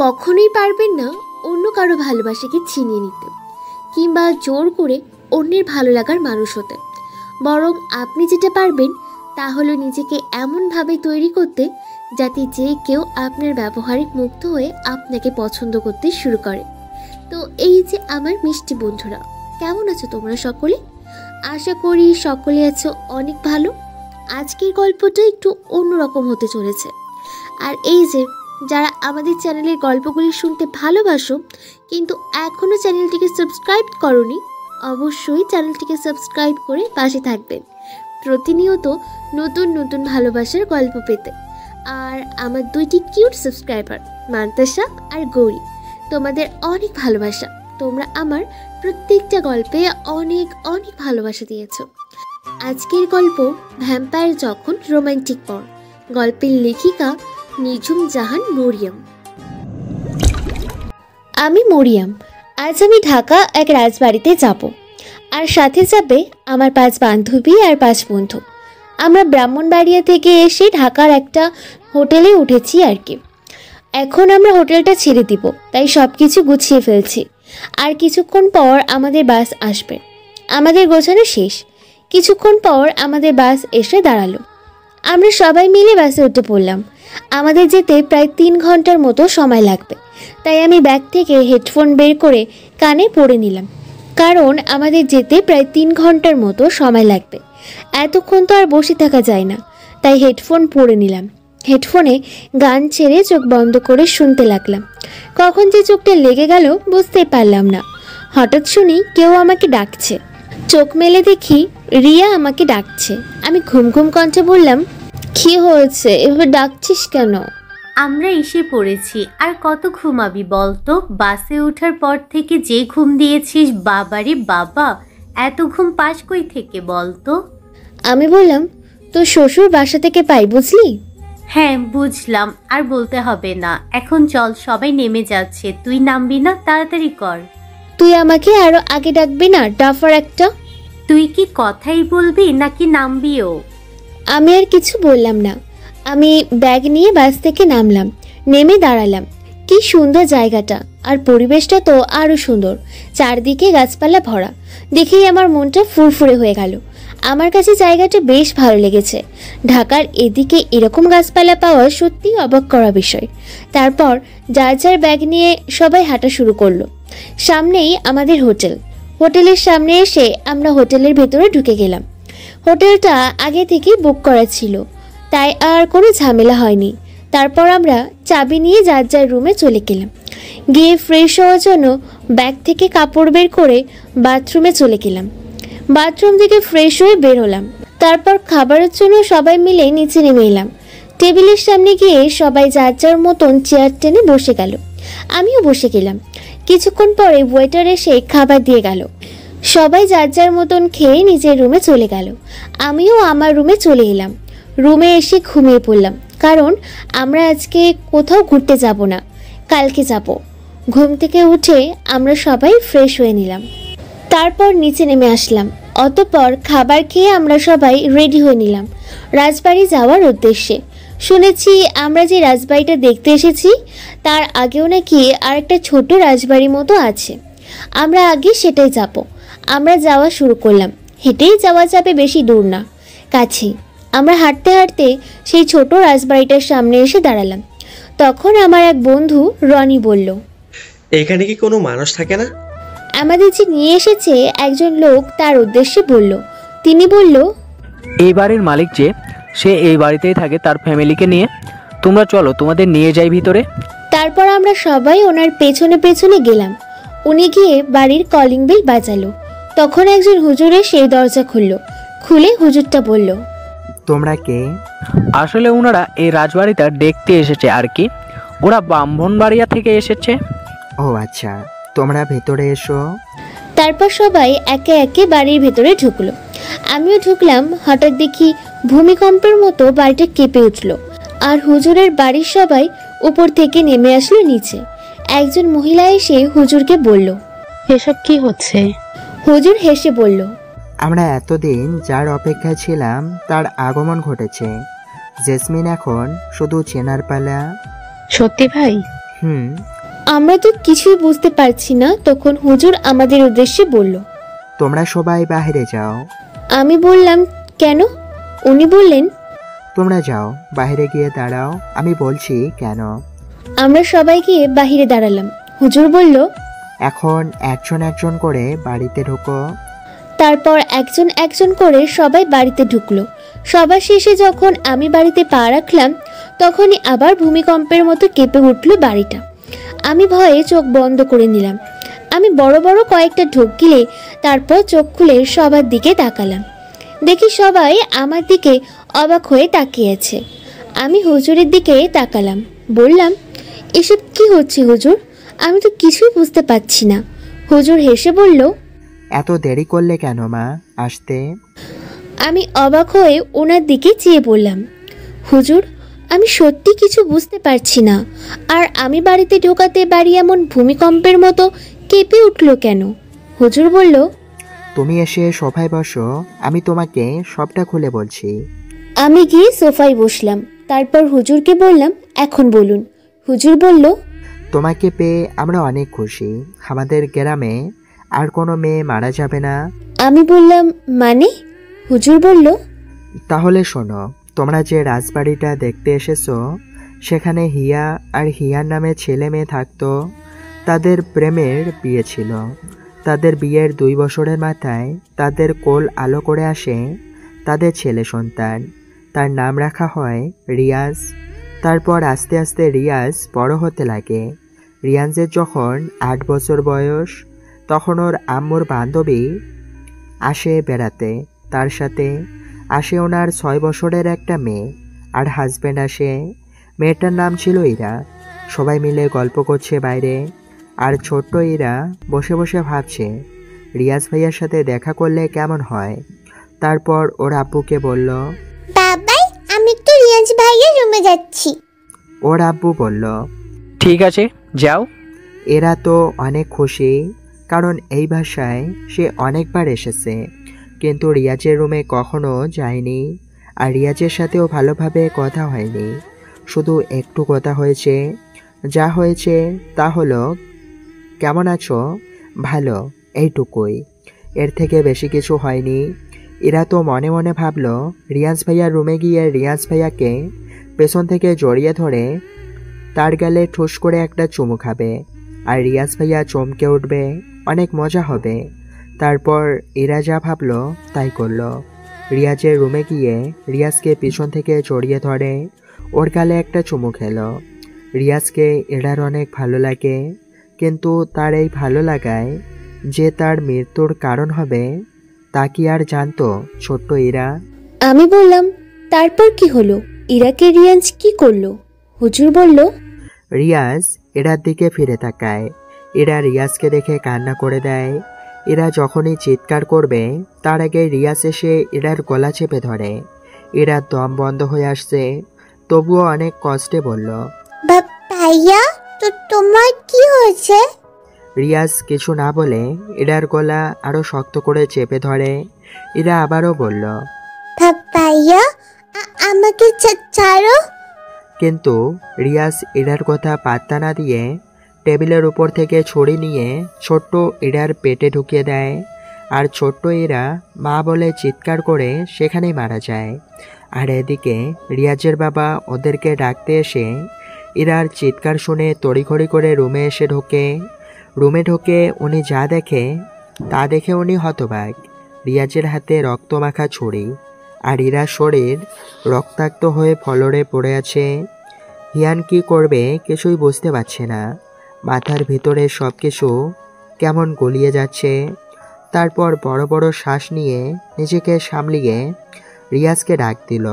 কখনোই পারবেন না অন্য কারো ভালোবাসাকে ছিনিয়ে নিতে কিংবা জোর করে অন্যের ভালো লাগার মানুষ হতে। বরং আপনি যেটা পারবেন তা হলো নিজেকে এমনভাবে তৈরি করতে যাতে যে কেউ আপনার ব্যবহারে মুগ্ধ হয়ে আপনাকে পছন্দ করতে শুরু করে। তো এই যে আমার মিষ্টি বন্ধুরা, কেমন আছো তোমরা সকলে? আশা করি সকলে আছো অনেক ভালো। আজকের গল্পটা একটু অন্যরকম হতে চলেছে। আর এই যে যারা আমাদের চ্যানেলের গল্পগুলি শুনতে ভালোবাসো কিন্তু এখনও চ্যানেলটিকে সাবস্ক্রাইব করোনি, অবশ্যই চ্যানেলটিকে সাবস্ক্রাইব করে পাশে থাকবেন প্রতিনিয়ত নতুন নতুন ভালোবাসার গল্প পেতে। আর আমার দুইটি কিউট সাবস্ক্রাইবার মান্তাসা আর গৌরী, তোমাদের অনেক ভালোবাসা। তোমরা আমার প্রত্যেকটা গল্পে অনেক অনেক ভালোবাসা দিয়েছো। আজকের গল্প ভ্যাম্পায়ার যখন রোমান্টিক পর। গল্পের লেখিকা নিঝুম জাহান মরিয়ম। আমি মরিয়ম। আজ আমি ঢাকা এক রাজবাড়িতে যাব, আর সাথে যাবে আমার 5 বান্ধবী আর 5 বন্ধু। আমরা ব্রাহ্মণবাড়িয়া থেকে এসে ঢাকার একটা হোটেলে উঠেছি আর কি। এখন আমরা হোটেলটা ছেড়ে দিব, তাই সব কিছু গুছিয়ে ফেলছি। আর কিছুক্ষণ পর আমাদের বাস আসবে। আমাদের গোছানো শেষ। কিছুক্ষণ পর আমাদের বাস এসে দাঁড়ালো। আমরা সবাই মিলে বাসে উঠে পড়লাম। আমাদের যেতে প্রায় 3 ঘন্টার মতো সময় লাগবে, তাই আমি ব্যাগ থেকে হেডফোন বের করে কানে পরে নিলাম। কারণ আমাদের যেতে প্রায় 3 ঘন্টার মতো সময় লাগবে, এতক্ষণ তো আর বসে থাকা যায় না, তাই হেডফোন পরে নিলাম। হেডফোনে গান ছেড়ে চোখ বন্ধ করে শুনতে লাগলাম। কখন যে চোখটা লেগে গেল বুঝতেই পারলাম না। হঠাৎ শুনি কেউ আমাকে ডাকছে। চোখ মেলে দেখি রিয়া আমাকে ডাকছে। আমি ঘুম ঘুম কণ্ঠে বললাম, কি হয়েছে, এভাবে ডাকছিস কেন? আমরা এসে পড়েছি, আর কত ঘুমাবি বলতো? বাসে ওঠার পর থেকে যে ঘুম দিয়েছিস, বাবারে বাবা, এত ঘুম পাস কই থেকে বলতো? আমি বললাম, তোর শ্বশুর বাসা থেকে পাই, বুঝলি? হ্যাঁ বুঝলাম, আর বলতে হবে না। এখন চল, সবাই নেমে যাচ্ছে। তুই নামবি না? তাড়াতাড়ি কর। তুই আমাকে আরো আগে ডাকবি না, ডাফার একটা? তুই কি কথাই বলবি নাকি নামবিও? আমি আর কিছু বললাম না। আমি ব্যাগ নিয়ে বাস থেকে নামলাম, নেমে দাঁড়ালাম। কি সুন্দর জায়গাটা, আর পরিবেশটা তো আরও সুন্দর। চারদিকে গাছপালা ভরা, দেখেই আমার মনটা ফুরফুরে হয়ে গেল। আমার কাছে জায়গাটা বেশ ভালো লেগেছে। ঢাকার এদিকে এরকম গাছপালা পাওয়া সত্যিই অবাক করা বিষয়। তারপর যার যার ব্যাগ নিয়ে সবাই হাঁটা শুরু করলো। সামনেই আমাদের হোটেল। হোটেলের সামনে এসে আমরা হোটেলের ভেতরে ঢুকে গেলাম। হোটেলটা আগে থেকেই বুক করা ছিল, তাই আর কোনো ঝামেলা হয়নি। তারপর আমরা চাবি নিয়ে যার যার রুমে চলে গেলাম। গিয়ে ফ্রেশ হওয়ার জন্য ব্যাগ থেকে কাপড় বের করে বাথরুমে চলে গেলাম। বাথরুম থেকে ফ্রেশ হয়ে বের হলাম। তারপর খাবারের জন্য সবাই মিলে নিচে নেমে এলাম। টেবিলের সামনে গিয়ে সবাই যার যার মতন চেয়ার টেনে বসে গেল। আমিও বসে গেলাম। কিছুক্ষণ পরে ওয়েটার এসে খাবার দিয়ে গেল। সবাই যার যার মতন খেয়ে নিজের রুমে চলে গেল। আমিও আমার রুমে চলে এলাম। রুমে এসে ঘুমিয়ে পড়লাম, কারণ আমরা আজকে কোথাও ঘুরতে যাব না, কালকে যাব। ঘুম থেকে উঠে আমরা সবাই ফ্রেশ হয়ে নিলাম। তারপর নিচে নেমে আসলাম। অতঃপর খাবার খেয়ে আমরা সবাই রেডি হয়ে নিলাম রাজবাড়ি যাওয়ার উদ্দেশ্যে। শুনেছি আমরা যে রাজবাড়িটা দেখতে এসেছি তার আগেও নাকি আরেকটা ছোট রাজবাড়ি মতো আছে। আমরা আগে সেটাই যাব। আমরা যাওয়া শুরু করলাম। হেঁটেই যাওয়া যাবে, বেশি দূর না, কাছেই। আমরা হাঁটতে হাঁটতে সেই ছোট রাজবাড়িটার সামনে এসে দাঁড়ালাম। তখন আমার এক বন্ধু রনি বলল, এখানে কি কোনো মানুষ থাকে না? আমাদের যে নিয়ে এসেছে একজন লোক তার উদ্দেশ্যে বলল। তিনি বলল, এই বাড়ির মালিক যে, সে এই বাড়িতেই থাকে তার ফ্যামিলিকে নিয়ে। তোমরা চলো, তোমাদের নিয়ে যাই ভিতরে। তারপর আমরা সবাই ওনার পেছনে পেছনে গেলাম। উনি গিয়ে বাড়ির কলিং বেল বাজালো। তখন একজন হুজুর এসে দরজা খুলে হুজুরটা বলল, তোমরা কে? আসলে ওনারা এই রাজবাড়িটা দেখতে এসেছে আর কি। ওরা ব্রাহ্মণবাড়িয়া থেকে এসেছে। ও আচ্ছা, তোমরা ভেতরে এসো। তারপর সবাই একে একে বাড়ির ভেতরে ঢুকলো। আমিও ঢুকলাম। হঠাৎ দেখি ভূমিকম্পের মতো বাড়িটা কেঁপে উঠল, আর হুজুরের বাড়ির সবাই উপর থেকে নেমে আসলো নিচে। একজন মহিলা এসে হুজুরকে বলল, এসব কি হচ্ছে? হুজুর হেসে বলল, আমরা এতদিন যার অপেক্ষায় ছিলাম তার আগমন ঘটেছে। জেসমিন এখন শুধু চেনার পালা। সত্যি ভাই? হুম। আমরা তো কিছুই বুঝতে পারছি না। তখন হুজুর আমাদের উদ্দেশ্যে বলল, তোমরা সবাই বাইরে যাও। আমি বললাম, কেন? উনি বললেন, তোমরা যাও, বাইরে গিয়ে দাঁড়াও, আমি বলছি কেন। আমরা সবাই গিয়ে বাহিরে দাঁড়ালাম। হুজুর বলল, এখন একজন একজন করে বাড়িতে ঢোকো। তারপর একজন একজন করে সবাই বাড়িতে ঢুকলো। সবার শেষে যখন আমি বাড়িতে পা রাখলাম, তখনই আবার ভূমিকম্পের মতো কেঁপে উঠল বাড়িটা। আমি ভয়ে চোখ বন্ধ করে নিলাম। আমি বড় বড় কয়েকটা ঢোক গিলে তারপর চোখ খুলে সবার দিকে তাকালাম। দেখি সবাই আমার দিকে অবাক হয়ে তাকিয়ে আছে। আমি হুজুরের দিকে তাকালাম, বললাম, এসব কি হচ্ছে হুজুর? আমি তো কিছুই বুঝতে পারছি না। হুজুর হেসে বলল, এত দেরি করলে কেন মা আসতে? আমি অবাক হয়ে ওনার দিকে চেয়ে বললাম, হুজুর, আমি সত্যি কিছু বুঝতে পারছি না। আর আমি বাড়িতে ঢোকাতে বাড়ি এমন ভূমিকম্পের মতো কেঁপে উঠল কেন? হুজুর বলল, তুমি এসে সোফায় বসো, আমি তোমাকে সবটা খুলে বলছি। আমি গিয়ে সোফায় বসলাম। তারপর হুজুরকে বললাম, এখন বলুন। হুজুর বলল, তোমাকে পেয়ে আমরা অনেক খুশি। আমাদের গ্রামে আর কোনো মেয়ে মারা যাবে না। আমি বললাম, মানে? হুজুর বলল, তাহলে শোনো, তোমরা যে রাজবাড়িটা দেখতে এসেছো, সেখানে হিয়া আর হিয়ার নামে ছেলে মেয়ে থাকতো। তাদের প্রেমের বিয়ে ছিল। তাদের বিয়ের 2 বছরের মাথায় তাদের কোল আলো করে আসে তাদের ছেলে সন্তান। তার নাম রাখা হয় রিয়াজ। তারপর আস্তে আস্তে রিয়াজ বড় হতে লাগে। রিয়াজের যখন 8 বছর বয়স, তখন ওর আম্মুর বান্ধবী আসে বেড়াতে। তার সাথে আসে ওনার 6 বছরের একটা মেয়ে আর হাজব্যান্ড আসে। মেয়েটার নাম ছিল ইরা। সবাই মিলে গল্প করছে বাইরে, আর ছোট্ট ইরা বসে বসে ভাবছে রিয়াজ ভাইয়ার সাথে দেখা করলে কেমন হয়। তারপর ওর আব্বুকে বলল, বাবাই, আমি একটু রিয়াজ ভাইয়ের রুমে যাচ্ছি। ওর আব্বু বলল, ঠিক আছে, যাও। এরা তো অনেক খুশি, কারণ এই বাসায় সে অনেকবার এসেছে, কিন্তু রিয়াজের রুমে কখনো যায়নি। আর রিয়াজের সাথেও ভালোভাবে কথা হয়নি, শুধু একটু কথা হয়েছে। যা হয়েছে তা হলো, কেমন আছো, ভালো, এইটুকুই। এর থেকে বেশি কিছু হয়নি। এরা তো মনে মনে ভাবলো রিয়াজ ভাইয়ার রুমে গিয়ে রিয়াজ ভাইয়াকে পেছন থেকে জড়িয়ে ধরে তার গালে ঠুস করে একটা চুমু খাবে, আর রিয়াজ ভাইয়া চমকে উঠবে, অনেক মজা হবে। তারপর এরা যা ভাবলো তাই করলো। রিয়াজের রুমে গিয়ে রিয়াজকে পিছন থেকে জড়িয়ে ধরে ওর গালে একটা চুমু খেলো। রিয়াজকে এরার অনেক ভালো লাগে, কিন্তু তার এই ভালো লাগায় যে তার মৃত্যুর কারণ হবে তা কি আর জানতো ছোট্ট ইরা? আমি বললাম, তারপর কি হলো? ইরাকে রিয়াজ কি করলো? হুজুর বলল, রিয়াজ এরার দিকে ফিরে তাকায়। এরা রিয়াজকে দেখে কান্না করে দেয়। এরা যখনই চিৎকার করবে তার আগে রিয়াজ এসে এরার গলা চেপে ধরে। এরার দম বন্ধ হয়ে আসছে, তবুও অনেক কষ্টে বলল, ভাইয়া, তো তোমার কি হয়েছে? রিয়াজ কিছু না বলে এরার গলা আরো শক্ত করে চেপে ধরে। এরা আবারও বলল, ভাইয়া, আমাকে ছাড়ো। কিন্তু রিয়াজ এরার কথা পাত্তা না দিয়ে টেবিলের উপর থেকে ছড়ি নিয়ে ছোট্ট এরার পেটে ঢুকিয়ে দেয়। আর ছোট্ট এরা মা বলে চিৎকার করে সেখানেই মারা যায়। আর এদিকে রিয়াজের বাবা ওদেরকে ডাকতে এসে এরার চিৎকার শুনে তড়িঘড়ি করে রুমে এসে ঢোকে। রুমে ঢোকে উনি যা দেখে তা দেখে উনি হতবাক। রিয়াজের হাতে রক্তমাখা ছুরি, আর ইরার শরীর রক্তাক্ত হয়ে ফলরে পড়ে আছে। হিয়ান কি করবে কিছুই বুঝতে পারছে না। মাথার ভিতরে সব কিছু কেমন গলিয়ে যাচ্ছে। তারপর বড় বড় শ্বাস নিয়ে নিজেকে সামলিয়ে রিয়াজকে ডাক দিল।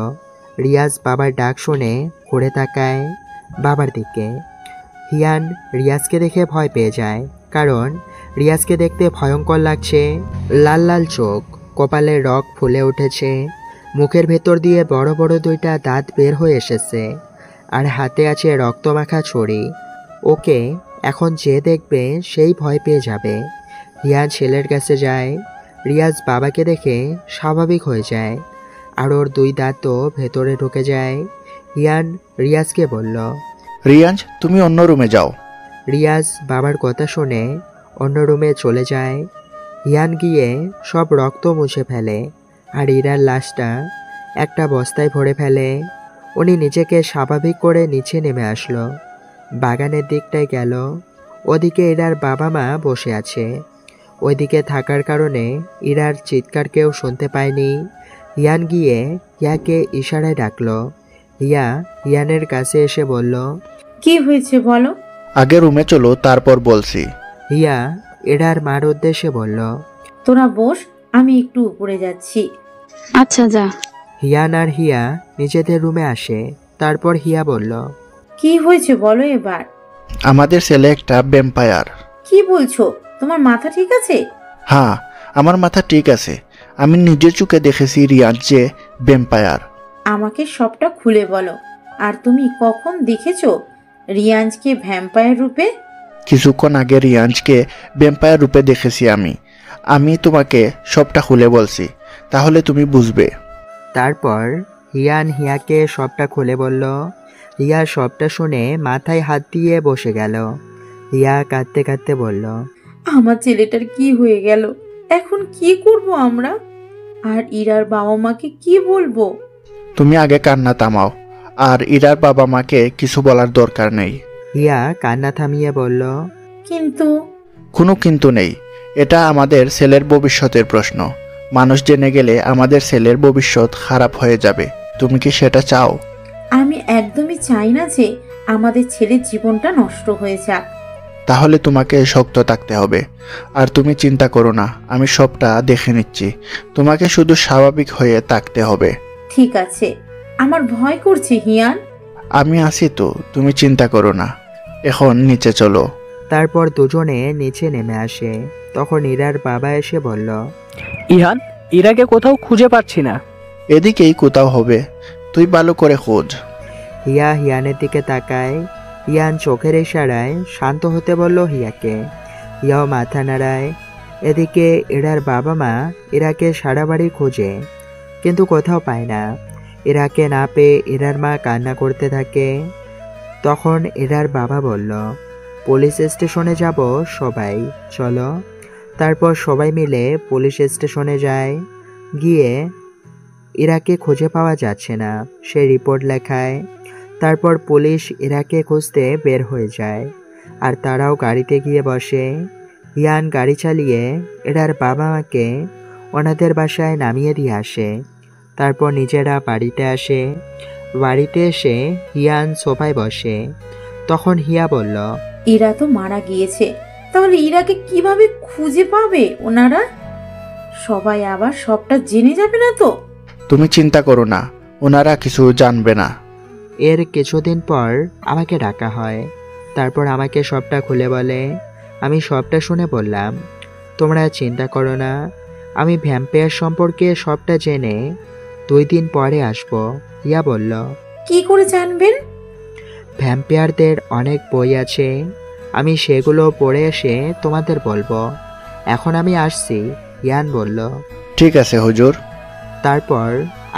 রিয়াজ বাবার ডাক শুনে ঘুরে তাকায় বাবার দিকে। হিয়ান রিয়াজকে দেখে ভয় পেয়ে যায়, কারণ রিয়াজকে দেখতে ভয়ঙ্কর লাগছে। লাল লাল চোখ, কপালে রগ ফুলে উঠেছে, মুখের ভেতর দিয়ে বড় বড় 2টা দাঁত বের হয়ে এসেছে, আর হাতে আছে রক্তমাখা ছড়ি। ওকে এখন যে দেখবে সেই ভয় পেয়ে যাবে। হিয়ান ছেলের কাছে যায়। রিয়াজ বাবাকে দেখে স্বাভাবিক হয়ে যায়, আর ওর 2 দাঁতও ভেতরে ঢুকে যায়। হিয়ান রিয়াজকে বলল, রিয়াজ, তুমি অন্য রুমে যাও। রিয়াজ বাবার কথা শুনে অন্য রুমে চলে যায়। হিয়ান গিয়ে সব রক্ত মুছে ফেলে আর ইরার লাশটা একটা বস্তায় ভরে ফেলে। উনি নিজেকে স্বাভাবিক করে নিচে নেমে আসলো, বাগানের দিকটায় গেল। ওদিকে ইরার বাবা মা বসে আছে। ওইদিকে থাকার কারণে ইরার চিৎকার কেউ শুনতে পায়নি। হিয়ান গিয়ে হিয়াকে ইশারায় ডাকলো। হিয়া হিয়ানের কাছে এসে বলল, কি হয়েছে বলো। আগে রুমে চলো, তারপর বলছি। হিয়া ইরার মার উদ্দেশ্যে বলল। তোরা বস, আমি একটু উপরে যাচ্ছি। আচ্ছা যা। হিয়ান আর হিয়া নিজেদের রুমে আসে। তারপর হিয়া বলল, কি হয়েছে বলো এবার। আমাদের ছেলে একটা ভ্যাম্পায়ার। কি বলছো, তোমার মাথা ঠিক আছে? হ্যাঁ, আমার মাথা ঠিক আছে। আমি নিজের চোখে দেখেছি রিয়াজ যে ভ্যাম্পায়ার। আমাকে সবটা খুলে বলো। আর তুমি কখন দেখেছো রিয়াজকে ভ্যাম্পায়ার রূপে? কিছুক্ষণ আগে রিয়াজকে ভ্যাম্পায়ার রূপে দেখেছি আমি। আমি তোমাকে সবটা খুলে বলছি, তাহলে তুমি বুঝবে। তারপর হিয়ান হিয়াকে সবটা খুলে বলল। হিয়া সবটা শুনে মাথায় হাত দিয়ে বসে গেল। হিয়া কাঁদতে কাঁদতে বলল, আমার ছেলেটার কি হয়ে গেল, এখন কি করব আমরা? আর ইরার বাবা মাকে কি বলবো? তুমি আগে কান্না থামাও, আর ইরার বাবা মাকে কিছু বলার দরকার নেই। হিয়া কান্না থামিয়ে বলল, কিন্তু কোনো কিন্তু নেই। এটা আমাদের ছেলের ভবিষ্যতের প্রশ্ন। মানুষ জেনে গেলে আমাদের ছেলের ভবিষ্যৎ খারাপ হয়ে যাবে। তুমি কি সেটা চাও? আমি একদমই চাই না যে আমাদের ছেলের জীবনটা নষ্ট হয়ে যাক। তাহলে তোমাকে শক্ত থাকতে হবে। আর তুমি চিন্তা করো না, আমি সবটা দেখে নিচ্ছি। তোমাকে শুধু স্বাভাবিক হয়ে থাকতে হবে। ঠিক আছে, আমার ভয় করছে হিয়ান। আমি আছি তো, তুমি চিন্তা করো না। এখন নিচে চলো। তারপর দুজনে নিচে নেমে আসে। তখন ইরার বাবা এসে বলল, ইহান, ইরাকে কোথাও খুঁজে পাচ্ছি না। এদিকেই কোথাও হবে, তুই ভালো করে খোঁজ। হিয়া হিয়ানের দিকে তাকায়। হিয়ান চোখের ইশারায় শান্ত হতে বলল হিয়াকে। হিয়াও মাথা নাড়ায়। এদিকে ইরার বাবা মা ইরাকে সারা বাড়ি খোঁজে, কিন্তু কোথাও পায় না। ইরাকে না পেয়ে ইরার মা কান্না করতে থাকে। তখন ইরার বাবা বলল, পুলিশ স্টেশনে যাব সবাই, চলো। তারপর সবাই মিলে পুলিশ স্টেশনে যায়। গিয়ে ইরাকে খুঁজে পাওয়া যাচ্ছে না, সে রিপোর্ট লেখায়। তারপর পুলিশ ইরাকে খুঁজতে বের হয়ে যায়, আর তারাও গাড়িতে গিয়ে বসে। হিয়ান গাড়ি চালিয়ে ইরার বাবা মাকে ওনাদের বাসায় নামিয়ে দিয়ে আসে। তারপর নিজেরা বাড়িতে আসে। বাড়িতে এসে হিয়ান সোফায় বসে। তখন হিয়া বলল, ইরা তো মারা গিয়েছে, তাহলে ইরাকে কিভাবে খুঁজে পাবে ওনারা? সবাই আবার সবটা জেনে যাবে না তো? তুমি চিন্তা করো না, ওনারা কিছু জানবে না। এর কিছুদিন পর আমাকে ডাকা হয়। তারপর আমাকে সবটা খুলে বলে। আমি সবটা শুনে বললাম, তোমরা চিন্তা করো না, আমি ভ্যাম্পায়ার সম্পর্কে সবটা জেনে 2 দিন পরে আসব। হিয়া বলল, কি করে জানবেন? ভ্যাম্পায়ারদের অনেক বই আছে, আমি সেগুলো পড়ে এসে তোমাদের বলবো। এখন আমি আসছি, হিয়ান বলল। ঠিক আছে হুজুর। তারপর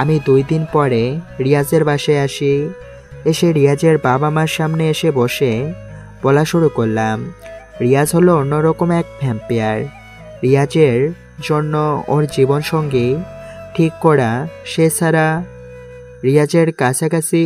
আমি 2 দিন পরে রিয়াজের বাসায় আসি। এসে রিয়াজের বাবা মার সামনে এসে বসে বলা শুরু করলাম, রিয়াজ হলো অন্যরকম এক ভ্যাম্পায়ার। রিয়াজের জন্য ওর জীবনসঙ্গী ঠিক করা, সে ছাড়া রিয়াজের কাছাকাছি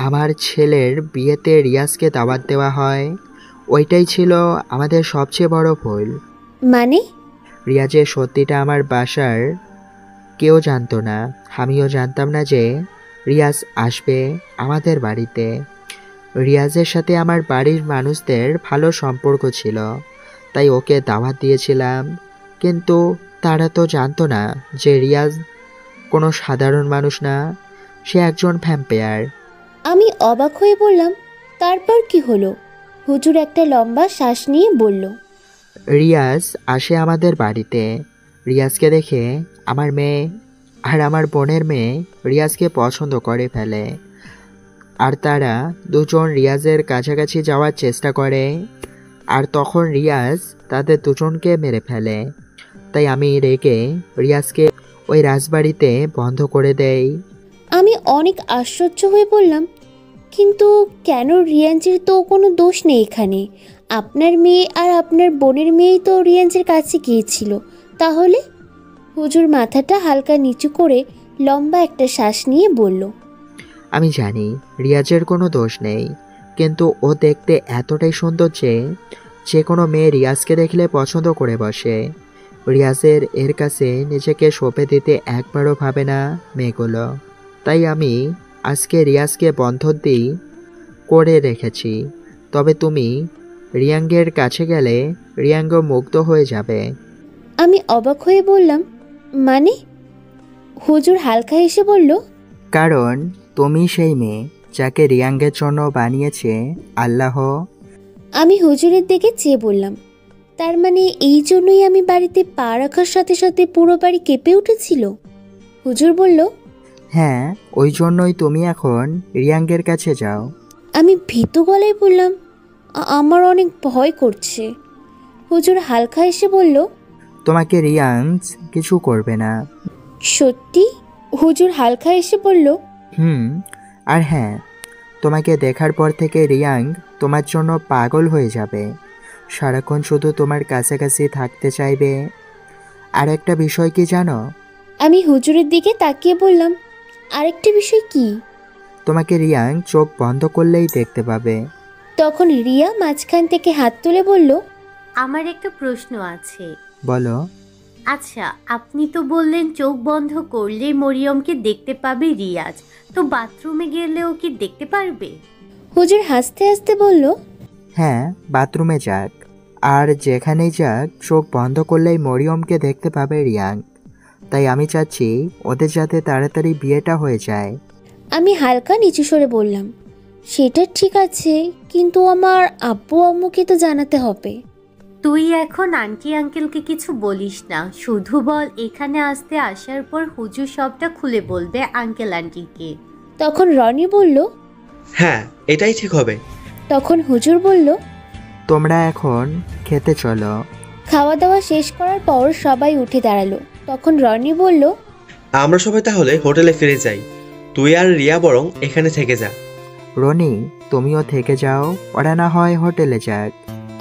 আমার ছেলের বিয়েতে রিয়াজকে দাওয়াত দেওয়া হয়। ওইটাই ছিল আমাদের সবচেয়ে বড় ভুল। মানে? রিয়াজের সত্যিটা আমার বাসার কেউ জানতো না, আমিও জানতাম না যে রিয়াজ আসবে আমাদের বাড়িতে। রিয়াজের সাথে আমার বাড়ির মানুষদের ভালো সম্পর্ক ছিল, তাই ওকে দাওয়াত দিয়েছিলাম। কিন্তু তারা তো জানতো না যে রিয়াজ কোনো সাধারণ মানুষ না, সে একজন ভ্যাম্পায়ার। আমি অবাক হয়ে বললাম, তারপর কি হলো? হুজুর একটা লম্বা শ্বাস নিয়ে বলল, রিয়াজ আসে আমাদের বাড়িতে। রিয়াজকে দেখে আমার মেয়ে আর আমার বোনের মেয়ে রিয়াজকে পছন্দ করে ফেলে, আর তারা দুজন রিয়াজের কাছাকাছি যাওয়ার চেষ্টা করে, আর তখন রিয়াজ তাদের দুজনকে মেরে ফেলে। তাই আমি রেগে রিয়াজকে ওই রাজবাড়িতে বন্ধ করে দেই। আমি অনেক আশ্চর্য হয়ে বললাম, কিন্তু কেন? রিয়াঞ্জের তো কোনো দোষ নেই এখানে। আপনার মেয়ে আর আপনার বোনের মেয়েই তো রিয়াঞ্জের কাছে গিয়েছিল, তাহলে? হুজুর মাথাটা হালকা নিচু করে লম্বা একটা শ্বাস নিয়ে বলল, আমি জানি রিয়াজের কোনো দোষ নেই, কিন্তু ও দেখতে এতটাই সুন্দর যে কোনো মেয়ে রিয়াজকে দেখলে পছন্দ করে বসে। রিয়াজের এর কাছে নিজেকে সঁপে দিতে একবারও ভাবে না মেয়েগুলো। তাই আমি আজকে রিয়াজকে বন্ধকি করে রেখেছি। তবে তুমি রিয়াঙ্গের কাছে গেলে রিয়াঙ্গ মুগ্ধ হয়ে যাবে। আমি অবাক হয়ে বললাম, মানে? হুজুর হালকা হেসে বলল, কারণ তুমি সেই মেয়ে যাকে রিয়াঙ্গের জন্য বানিয়েছে আল্লাহ। আমি হুজুরের দিকে চেয়ে বললাম, তার মানে এই জন্যই আমি বাড়িতে পা রাখার সাথে সাথে পুরো বাড়ি কেঁপে উঠেছিল? হুজুর বলল, হ্যাঁ, ওই জন্যই তুমি এখন রিয়াঙ্গের কাছে যাও। আমি ভীতু গলায় বললাম, আমার অনেক ভয় করছে। হুজুর হালকা এসে বলল, তোমাকে রিয়াঙ্গ কিছু করবে না। সত্যি? হুজুর হালকা এসে বলল, আর হ্যাঁ, তোমাকে দেখার পর থেকে রিয়াঙ্গ তোমার জন্য পাগল হয়ে যাবে, সারাক্ষণ শুধু তোমার কাছাকাছি থাকতে চাইবে। আর একটা বিষয় কি জানো? আমি হুজুরের দিকে তাকিয়ে বললাম, আরেকটা বিষয় কি? তোমাকে রিয়াঙ্গ চোখ বন্ধ করলেই দেখতে পাবে। তখন রিয়া মাঝখান থেকে হাত তুলে বলল, আমার একটা প্রশ্ন আছে। বলো। আচ্ছা, আপনি তো বললেন চোখ বন্ধ করলে মরিয়মকে দেখতে পাবে রিয়াজ, তো বাথরুমে গেলেও কি দেখতে পারবে? হুজুর হাসতে হাসতে বলল, হ্যাঁ, বাথরুমে যাক আর যেখানেই যাক চোখ বন্ধ করলেই মরিয়মকে দেখতে পাবে রিয়াঙ্গ। তাই আমি চাচ্ছি ওদের যাতে তাড়াতাড়ি বিয়েটা হয়ে যায়। আমি হালকা নিচু স্বরে বললাম, সেটা ঠিক আছে, কিন্তু আমার আব্বু আম্মুকে তো জানাতে হবে। তুই এখন আন্টি আঙ্কেলকে কিছু বলিস না, শুধু বল এখানে আসার পর হুজুর সবটা খুলে বলবে আঙ্কেল আন্টিকে। তখন রনি বলল, হ্যাঁ, এটাই ঠিক হবে। তখন হুজুর বলল, তোমরা এখন খেতে চলো। খাওয়া দাওয়া শেষ করার পর সবাই উঠে দাঁড়ালো। তখন রনি বলল, আমরা সবাই তাহলে হোটেলে ফিরে যাই, তুই আর রিয়া বরং এখানে থেকে যা। রনি, তুমিও থেকে যাও, ওরা না হয় হোটেলে যাক।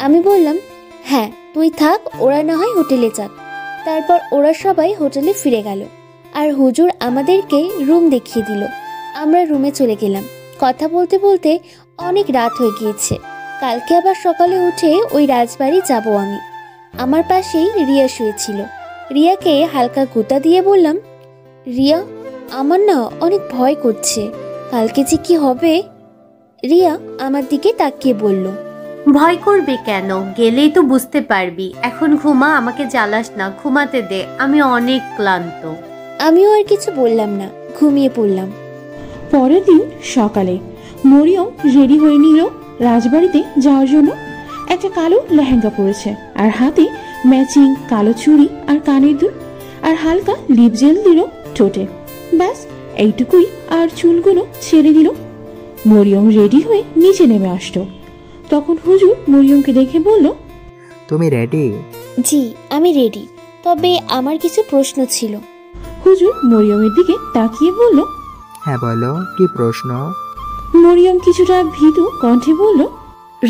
আমি বললাম, হ্যাঁ তুই থাক, ওরা না হয় হোটেলে যাক। তারপর ওরা সবাই হোটেলে ফিরে গেল, আর হুজুর আমাদেরকে রুম দেখিয়ে দিল। আমরা রুমে চলে গেলাম। কথা বলতে বলতে অনেক রাত হয়ে গিয়েছে। কালকে আবার সকালে উঠে ওই রাজবাড়ি যাব আমি। আমার পাশেই রিয়া শুয়েছিল। রিয়াকে হালকা গুঁতা দিয়ে বললাম, রিয়া, আমার না অনেক ভয় করছে, কালকে যে কি হবে। রিয়া আমার দিকে তাকিয়ে বলল, ভয় করবে কেন? গেলেই তো বুঝতে পারবি। এখন ঘুমা, আমাকে জ্বালাস না, ঘুমাতে দে, আমি অনেক ক্লান্ত। আমিও আর কিছু বললাম না, ঘুমিয়ে পড়লাম। পরের দিন সকালে মরিয়ম রেডি হয়ে নিল রাজবাড়িতে যাওয়ার জন্য। একটা কালো লেহেঙ্গা পরেছে, আর হাতে ম্যাচিং কালো চুড়ি আর কানের দুল, আর হালকা লিপ জেল দিল ঠোঁটে। ব্যাস এইটুকুই, আর চুলগুলো ছেড়ে দিল। মরিয়ম রেডি হয়ে নিচে নেমে আসতো। তখন হুজুর মরিয়মকে দেখে বলল, তুমি রেডি? জি আমি রেডি, তবে আমার কিছু প্রশ্ন ছিল। হুজুর মরিয়মের দিকে তাকিয়ে বলল, হ্যাঁ বলো, কি প্রশ্ন? মরিয়ম কিছুটা ভীতু কণ্ঠে বলল,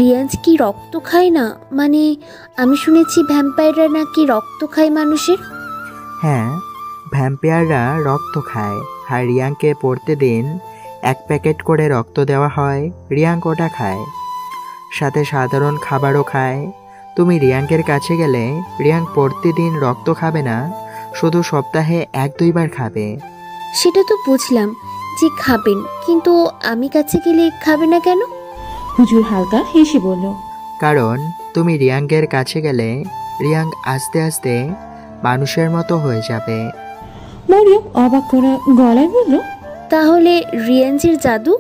রিয়াজ কি রক্ত খায় না? মানে আমি শুনেছি ভ্যাম্পায়াররা নাকি রক্ত খায় মানুষের। হ্যাঁ, ভ্যাম্পায়াররা রক্ত খায়। আর রিয়াংকে পড়তে দিন, 1 প্যাকেট করে রক্ত দেওয়া হয়, রিয়াঙ্ক ওটা খায়, সাথে সাধারণ খাবারও খায়। তুমি রিয়াঙ্কের কাছে গেলে রিয়াঙ্ক প্রতিদিন রক্ত খাবে না, শুধু সপ্তাহে 1-2 বার খাবে। সেটা তো বুঝলাম যে খাবেন, কিন্তু আমি কাছে গেলে খাবে না কেন? হুজুর হালকা হেসে বলল, কারণ তুমি রিয়াঙ্কের কাছে গেলে রিয়াঙ্ক আস্তে আস্তে মানুষের মতো হয়ে যাবে। মরিয়ম অবাক করা গলায় বলল, তাহলে রিয়াঞ্জের জাদু?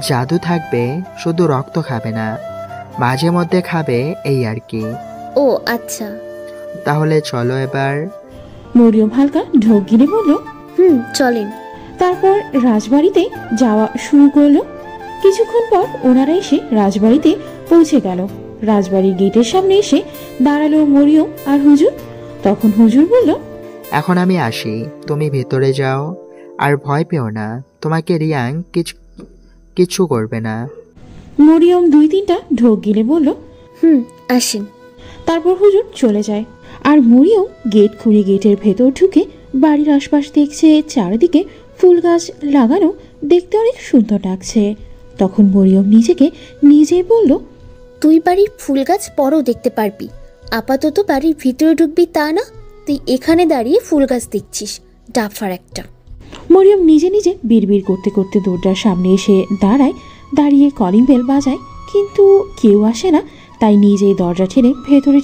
জাদু থাকবে, শুধু রক্ত খাবে না, মাঝে মধ্যে খাবে, এই আর কি। ও আচ্ছা। তাহলে চলো এবার। মরিয়ম হালকা ঢোক গিলে বলল, চলেন। তারপর রাজবাড়িতে যাওয়া শুরু করলো। কিছুক্ষণ পর ওনারা এসে রাজবাড়িতে পৌঁছে গেল। রাজবাড়ির গেটের সামনে এসে দাঁড়ালো মরিয়ম আর হুজুর। তখন হুজুর বলল, এখন আমি আসি, তুমি ভেতরে যাও, আর ভয় পেও না, তোমাকে রিয়াঙ্ক কিছু করবে না। মরিয়ম 2-3টা ঢোক গিলে বলল, আসেন। তারপর হুজুর চলে যায়। আর মরিয়ম গেট খুলে গেটের ভেতর ঢুকে বাড়ির আশপাশ দেখছে, চারিদিকে ফুল গাছ লাগানো, দেখতে অনেক সুন্দর লাগছে। তখন মরিয়ম নিজেকে নিজেই বলল, তুই বাড়ির ফুল গাছ পরও দেখতে পারবি, আপাতত বাড়ির ভিতরে ঢুকবি তা না, তুই এখানে দাঁড়িয়ে ফুল গাছ দেখছিস, ডাফার একটা। মরিয়ম নিজে নিজে বিড়বিড় করতে করতে দরজার সামনে এসে দাঁড়িয়ে কলিং বেল বাজায়, কিন্তু কেউ আসে না। তাই নিজেই দরজা ঠেলে ভেতরে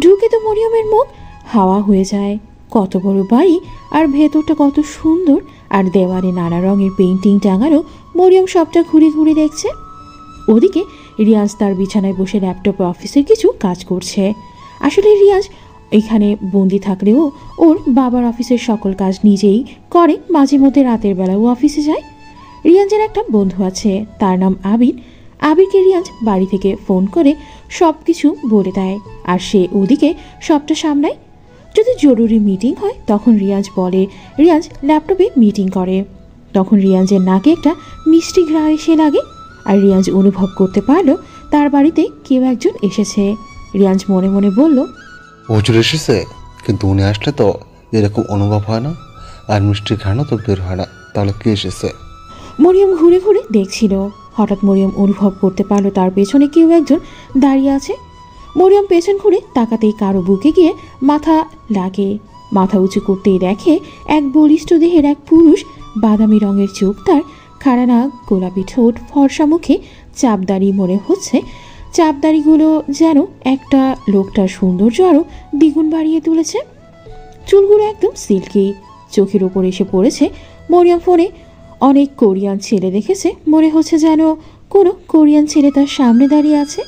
ঢুকে তো মরিয়মের মুখ হাওয়া হয়ে যায়। কত বড় বাড়ি, আর ভেতরটা কত সুন্দর, আর দেওয়ালে নানা রঙের পেইন্টিং টাঙানো। মরিয়ম সবটা ঘুরে ঘুরে দেখছে। ওদিকে রিয়াজ তার বিছানায় বসে ল্যাপটপে অফিসের কিছু কাজ করছে। আসলে রিয়াজ এখানে বন্দি থাকলেও ওর বাবার অফিসের সকল কাজ নিজেই করে, মাঝে মধ্যে রাতের বেলাও অফিসে যায়। রিয়াজের একটা বন্ধু আছে, তার নাম আবির। আবিরকে রিয়াজ বাড়ি থেকে ফোন করে সব কিছু বলে দেয়, আর সে ওদিকে সবটা সামলায়। যদি জরুরি মিটিং হয় তখন রিয়াজ বলে, রিয়াজ ল্যাপটপে মিটিং করে। তখন রিয়াজের নাকে একটা মিষ্টি ঘ্রাণ এসে লাগে, আর রিয়াজ অনুভব করতে পারলো তার বাড়িতে কেউ একজন এসেছে। রিয়াজ মনে মনে বলল, হুজুর এসেছে, কিন্তু উনি আসলে তো এরকম অনুভব হয় না, আর মিষ্টি ঘ্রাণও তো বের হয় না, তাহলে কে এসেছে? মরিয়ম ঘুরে ঘুরে দেখছিল। হঠাৎ মরিয়ম অনুভব করতে পারলো তার পেছনে কেউ একজন দাঁড়িয়ে আছে। মরিয়ম পেছন ঘুরে তাকাতেই কারো বুকে গিয়ে মাথা লাগে। মাথা উঁচু করতেই দেখে এক বলিষ্ঠ দেহের এক পুরুষ, বাদামি রঙের চোখ তার, খাড়া নাক, গোলাপি ঠোঁট, ফর্সা মুখে চাপদাড়ি। মনে হচ্ছে চাপদাড়িগুলো যেন একটা লোকটার সৌন্দর্য আরও দ্বিগুণ বাড়িয়ে তুলেছে। চুলগুলো একদম সিল্কি। চোখের ওপর এসে পড়েছে। মরিয়ম ফোনে অনেক কোরিয়ান ছেলে দেখেছে, মনে হচ্ছে যেন কোনো কোরিয়ান ছেলে তার সামনে দাঁড়িয়ে আছে।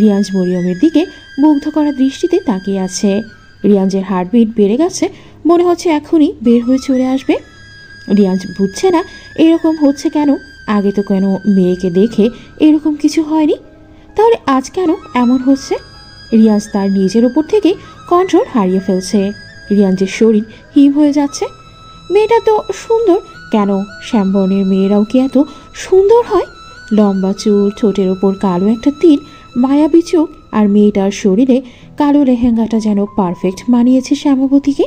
রিয়াজ মরিয়মের দিকে মুগ্ধ করা দৃষ্টিতে তাকিয়ে আছে। রিয়াজের হার্টবিট বেড়ে গেছে, মনে হচ্ছে এখনই বের হয়ে চলে আসবে। রিয়াজ বুঝছে না এরকম হচ্ছে কেন, আগে তো কেন মেয়েকে দেখে এরকম কিছু হয়নি, তাহলে আজ কেন এমন হচ্ছে? রিয়াজ তার নিজের ওপর থেকে কন্ট্রোল হারিয়ে ফেলছে। রিয়াজের শরীর হিম হয়ে যাচ্ছে। মেয়েটা তো সুন্দর, কেন শ্যামবর্ণের মেয়েরাও কি এত সুন্দর হয়? লম্বা চুল, ঠোঁটের ওপর কালো একটা তিল, মায়াবী চোখ, আর মেয়েটার শরীরে কালো লেহেঙ্গাটা যেন পারফেক্ট মানিয়েছে শ্যামাবতীকে।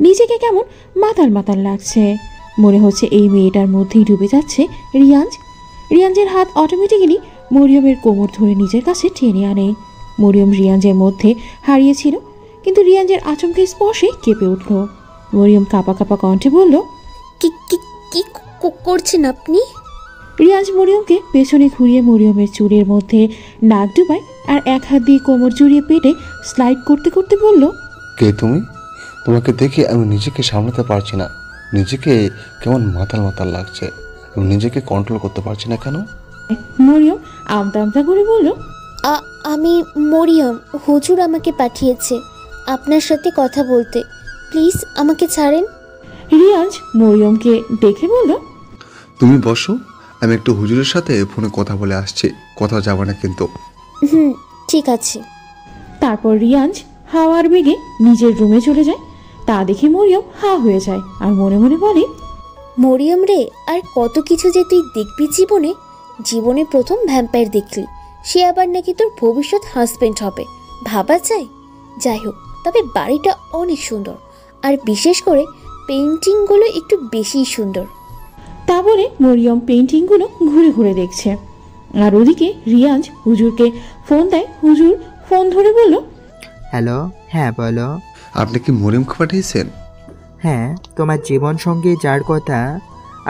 নিজেকে কেমন মাতাল মাতাল লাগছে, মনে হচ্ছে এই মেয়েটার মধ্যেই ডুবে যাচ্ছে রিয়াজ। রিয়াজের হাত অটোমেটিক্যালি মরিয়মের কোমর ধরে নিজের কাছে টেনে আনে। মরিয়ম রিয়াজের মধ্যে হারিয়েছিল, কিন্তু রিয়াজের আচমকা স্পর্শে কেঁপে উঠল। মরিয়ম কাঁপা কাঁপা কণ্ঠে বলল, কি কি কি করছেন আপনি? রিয়াজ মরিয়মকে পেছনে ঘুরিয়ে মরিয়মের চুলের মধ্যে নাক ডুবায়, আর এক হাত দিয়ে কোমর জড়িয়ে পেটে স্লাইড করতে করতে বলল, কে তুমি? তোমাকে দেখে আমি নিজেকে সামলাতে পারছি না, নিজেকে কেমন মাতাল মাতাল লাগছে, আমি নিজেকে কন্ট্রোল করতে পারছি না কেন? মরিয়ম আমতা আমতা করে বলল, আমি মরিয়ম, হুজুর আমাকে পাঠিয়েছে আপনার সাথে কথা বলতে, প্লিজ আমাকে ছাড়েন। রিয়াজ মরিয়মকে দেখে বলল, তুমি বসো, আমি একটু হুজুরের সাথে ফোনে কথা বলে আসছি, কথা যাবে না কিন্তু। ঠিক আছে। তারপর রিয়াজ হাওয়ার বেগে নিজের রুমে চলে যায়। তা দেখে মরিয়ম হা হয়ে যায়, আর মনে মনে বলে, মরিয়ম রে, আর কত কিছু যে তুই দেখবি জীবনে। জীবনে প্রথম ভ্যাম্পায়ার দেখলি, সে আবার নাকি তোর ভবিষ্যৎ হাজবেন্ড হবে, ভাবা যায়? যাই হোক, তবে বাড়িটা অনেক সুন্দর, আর বিশেষ করে পেইন্টিংগুলো একটু বেশিই সুন্দর। তা বলে মরিয়ম পেন্টিংগুলো ঘুরে ঘুরে দেখছে। আর ওদিকে রিয়াজ হুজুরকে ফোন দেয়। হুজুর ফোন ধরে বলল, হ্যালো, হ্যাঁ বলো। আপনি কি মরিয়মকে পাঠিয়েছেন? হ্যাঁ, তোমার জীবনসঙ্গী যার কথা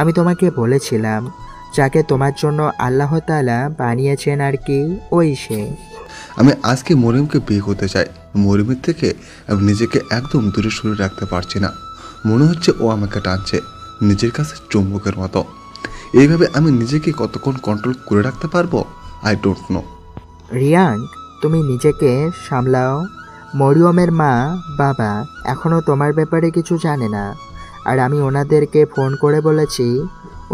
আমি তোমাকে বলেছিলাম, যাকে তোমার জন্য আল্লাহ তাআলা বানিয়েছেন আর কি, ওই সে। আমি আজকে মরিয়মকে বিয়ে করতে চাই। মরিয়মের থেকে আমি নিজেকে একদম দূরে সরে রাখতে পারছি না। মনে হচ্ছে ও আমাকে টানছে নিজের কাছে চুম্বকের মতো। এইভাবে আমি নিজেকে কতক্ষণ কন্ট্রোল করে রাখতে পারবো আই ডোন্ট নো। রিয়ান, তুমি নিজেকে সামলাও। মরিয়মের মা বাবা এখনও তোমার ব্যাপারে কিছু জানে না, আর আমি ওনাদেরকে ফোন করে বলেছি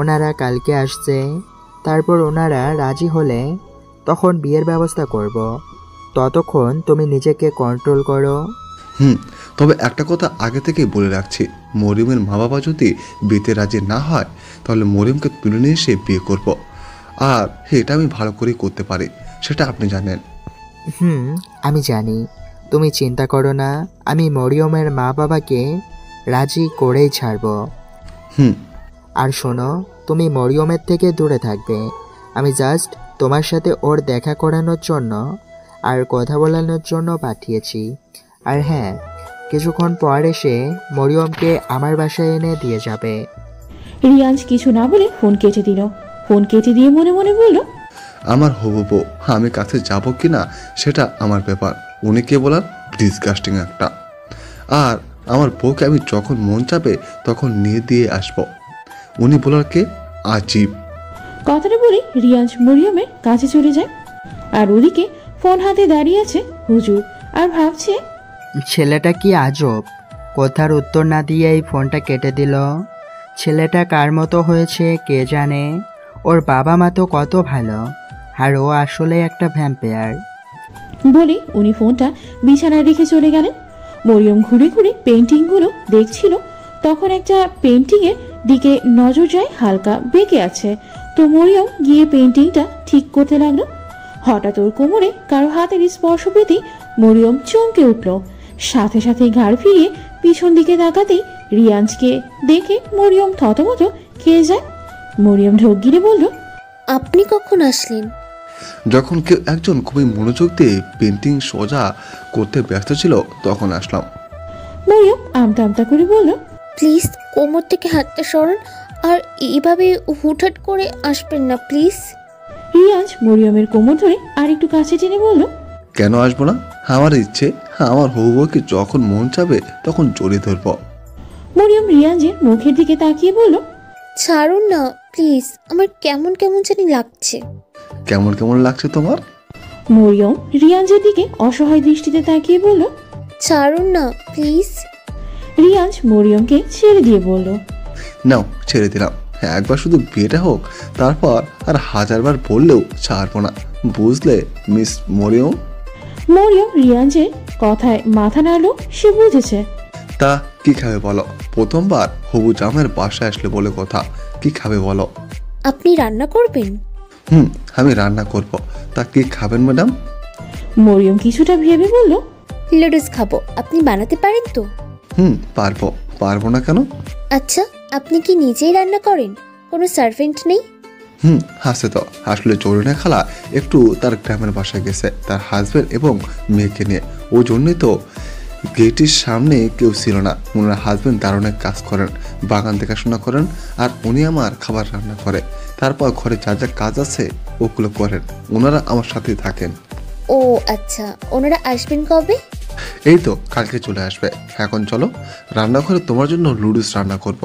ওনারা কালকে আসছে। তারপর ওনারা রাজি হলে তখন বিয়ের ব্যবস্থা করব। ততক্ষণ তুমি নিজেকে কন্ট্রোল করো। তবে একটা কথা আগে থেকেই বলে রাখছি, মরিয়মের মা বাবা যদি বিয়েতে রাজি না হয় তাহলে মরিয়মকে তুলে নিয়ে এসে বিয়ে করব। আর এটা আমি ভালো করেই করতে পারি, সেটা আপনি জানেন। আমি জানি, তুমি চিন্তা করো না, আমি মরিয়মের মা বাবাকে রাজি করেই ছাড়ব। আর শোনো, তুমি মরিয়মের থেকে দূরে থাকবে। আমি জাস্ট তোমার সাথে ওর দেখা করানোর জন্য আর কথা বলানোর জন্য পাঠিয়েছি। আর হ্যাঁ, কিছুক্ষণ পর এসে মরিয়মকে আমার বাসায় এনে দিয়ে যাবে। রিয়াজ কিছু না বলে ফোন কেটে দিল। ফোন কেটে দিয়ে মনে মনে বলল, আমার হবু বউ, আমি কাছে যাব কি না সেটা আমার ব্যাপার, উনি কে বলার ডিসগাস্টিং একটা। আর আমার বউকে আমি যখন মন চাবে তখন নিয়ে দিয়ে আসব, উনি বলার কে আজীব। কথাটা বলে রিয়াজ মরিয়মের কাছে চলে যায়। আর ওদিকে ফোন হাতে দাঁড়িয়ে আছে হুজুর আর ভাবছে, ছেলেটা কি আজব, কথার উত্তর না দিয়ে এই ফোনটা কেটে দিল। ছেলেটা কার মতো হয়েছে কে জানে। ওর বাবা মা তো কত ভালো, আর ও আসলে একটা ভ্যাম্পায়ার। বলে উনি ফোনটা বিছানায় রেখে চলে গেলেন। মরিয়ম ঘুরে ঘুরে পেন্টিংগুলো দেখছিল। তখন একটা পেন্টিংয়ের দিকে নজর যায়, হালকা বেঁকে আছে। তো মরিয়ম গিয়ে পেন্টিংটা ঠিক করতে লাগলো। হঠাৎ ওর কোমরে কারো হাতের স্পর্শ পেতেই মরিয়ম চমকে উঠল। সাথে সাথে ঘাড় ফিরিয়ে পিছন দিকে তাকাতেই রিয়াজকে দেখে মরিয়ম থতমত খেয়ে যায়। মরিয়ম ঢোক গিরে বলল, আপনি কখন আসলেন? যখন কেউ একজন খুবই মনোযোগ দিয়ে পেন্টিং সোজা করতে ব্যস্ত ছিল তখন আসলাম। মরিয়ম আমতা আমতা করে বলল, প্লিজ কোমর থেকে হাতটা সরান, আর এইভাবে হুটহাট করে আসবেন না প্লিজ। রিয়াজ মরিয়মের কোমর ধরে আর একটু কাছে টেনে বলল, কেন আসবো না? আমার ইচ্ছে, আমার হবু বউকে যখন মন চাবে তখন জড়িয়ে ধরব। মরিয়ম রিয়াজের মুখের দিকে তাকিয়ে বলল, ছাড়ুন না প্লিজ, আমার কেমন কেমন জানি লাগছে। কেমন কেমন লাগছে তোমার? মরিয়ম রিয়াজের দিকে অসহায় দৃষ্টিতে তাকিয়ে বলল, ছাড়ুন না প্লিজ। রিয়াজ মরিয়মকে ছেড়ে দিয়ে বলল, নাও ছেড়ে দিলাম, একবার শুধু বিয়েটা হোক, তারপর আর হাজারবার বললেও ছাড়বো না, বুঝলে মিস মরিয়ম? মরিয়ম রিয়াজের কথায় মাথা নাড়ল। সে বুঝেছে। তা কি খাবে বলো? প্রথমবার হবু জামের বাসায় আসলে বলে কথা, কি খাবে বলো? আপনি রান্না করবেন? আমি রান্না করব। তা কি খাবেন ম্যাডাম? মরিয়ম কিছুটা ভেবে বলল, লেডুস খাবো। আপনি বানাতে পারেন তো? পারবো। পারবো না কেন? আচ্ছা, আপনি কি নিজেই রান্না করেন? কোনো সার্ভেন্ট নেই? হাসে তো। আসলে জরিনা খালা একটু তার গ্রামের বাসায় গেছে তার হাজবেন্ড এবং মেয়েকে নিয়ে, ওই জন্যই তো গেটের সামনে কেউ ছিল না। ওনার হাজবেন্ড দারুণ কাজ করেন, বাগান দেখাশোনা করেন, আর উনি আমার খাবার রান্না করে। তারপর ঘরে যা যা কাজ আছে ওগুলো করেন। ওনারা আমার সাথে থাকেন। ও আচ্ছা, ওনারা আসবেন কবে? এই তো কালকে চলে আসবে। এখন চলো রান্নাঘরে তোমার জন্য লুডুস রান্না করব।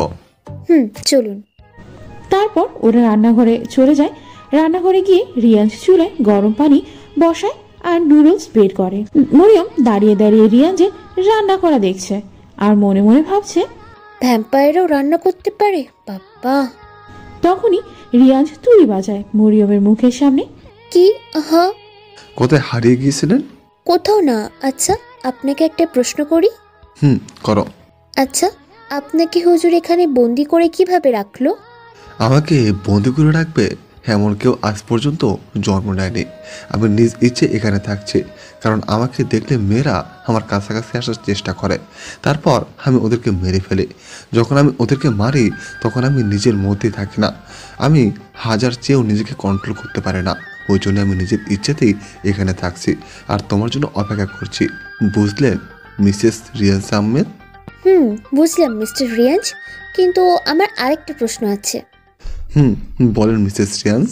চলুন। তারপর ওরা রান্নাঘরে চলে যায়। রান্নাঘরে গিয়ে রিয়াজ চুলায় গরম পানি বসায় আর নুডলস বের করে। মরিয়ম দাঁড়িয়ে দাঁড়িয়ে রিয়াজের রান্না করা দেখছে আর মনে মনে ভাবছে, ভ্যাম্পায়ারও রান্না করতে পারে, বাবা। তখনই রিয়াজ তুলি বাজায় মরিয়মের মুখের সামনে। কি? হ্যাঁ। কোথায় হারিয়ে গিয়েছিলেন? কোথাও না। আচ্ছা, আপনাকে একটা প্রশ্ন করি। করো। আচ্ছা, আপনাকে হুজুর এখানে বন্দি করে কিভাবে রাখলো? আমাকে বন্দি করে রাখবে? এমন কেউ আজ পর্যন্ত জন্ম নেয়নি। আমি নিজ ইচ্ছে এখানে থাকছি, কারণ আমাকে দেখলে মেয়েরা আমার কাছাকাছি আসার চেষ্টা করে, তারপর আমি ওদেরকে মেরে ফেলি। যখন আমি ওদেরকে মারি তখন আমি নিজের মধ্যেই থাকি না, আমি হাজার চেয়েও নিজেকে কন্ট্রোল করতে পারি না। ওই জন্য আমি নিজের ইচ্ছেতেই এখানে থাকছি আর তোমার জন্য অপেক্ষা করছি, বুঝলেন মিসেস রিয়াজ আহমেদ? বুঝলাম মিস্টার রিয়াজ, কিন্তু আমার আরেকটা প্রশ্ন আছে। বলেন মিসেস রিয়াজ।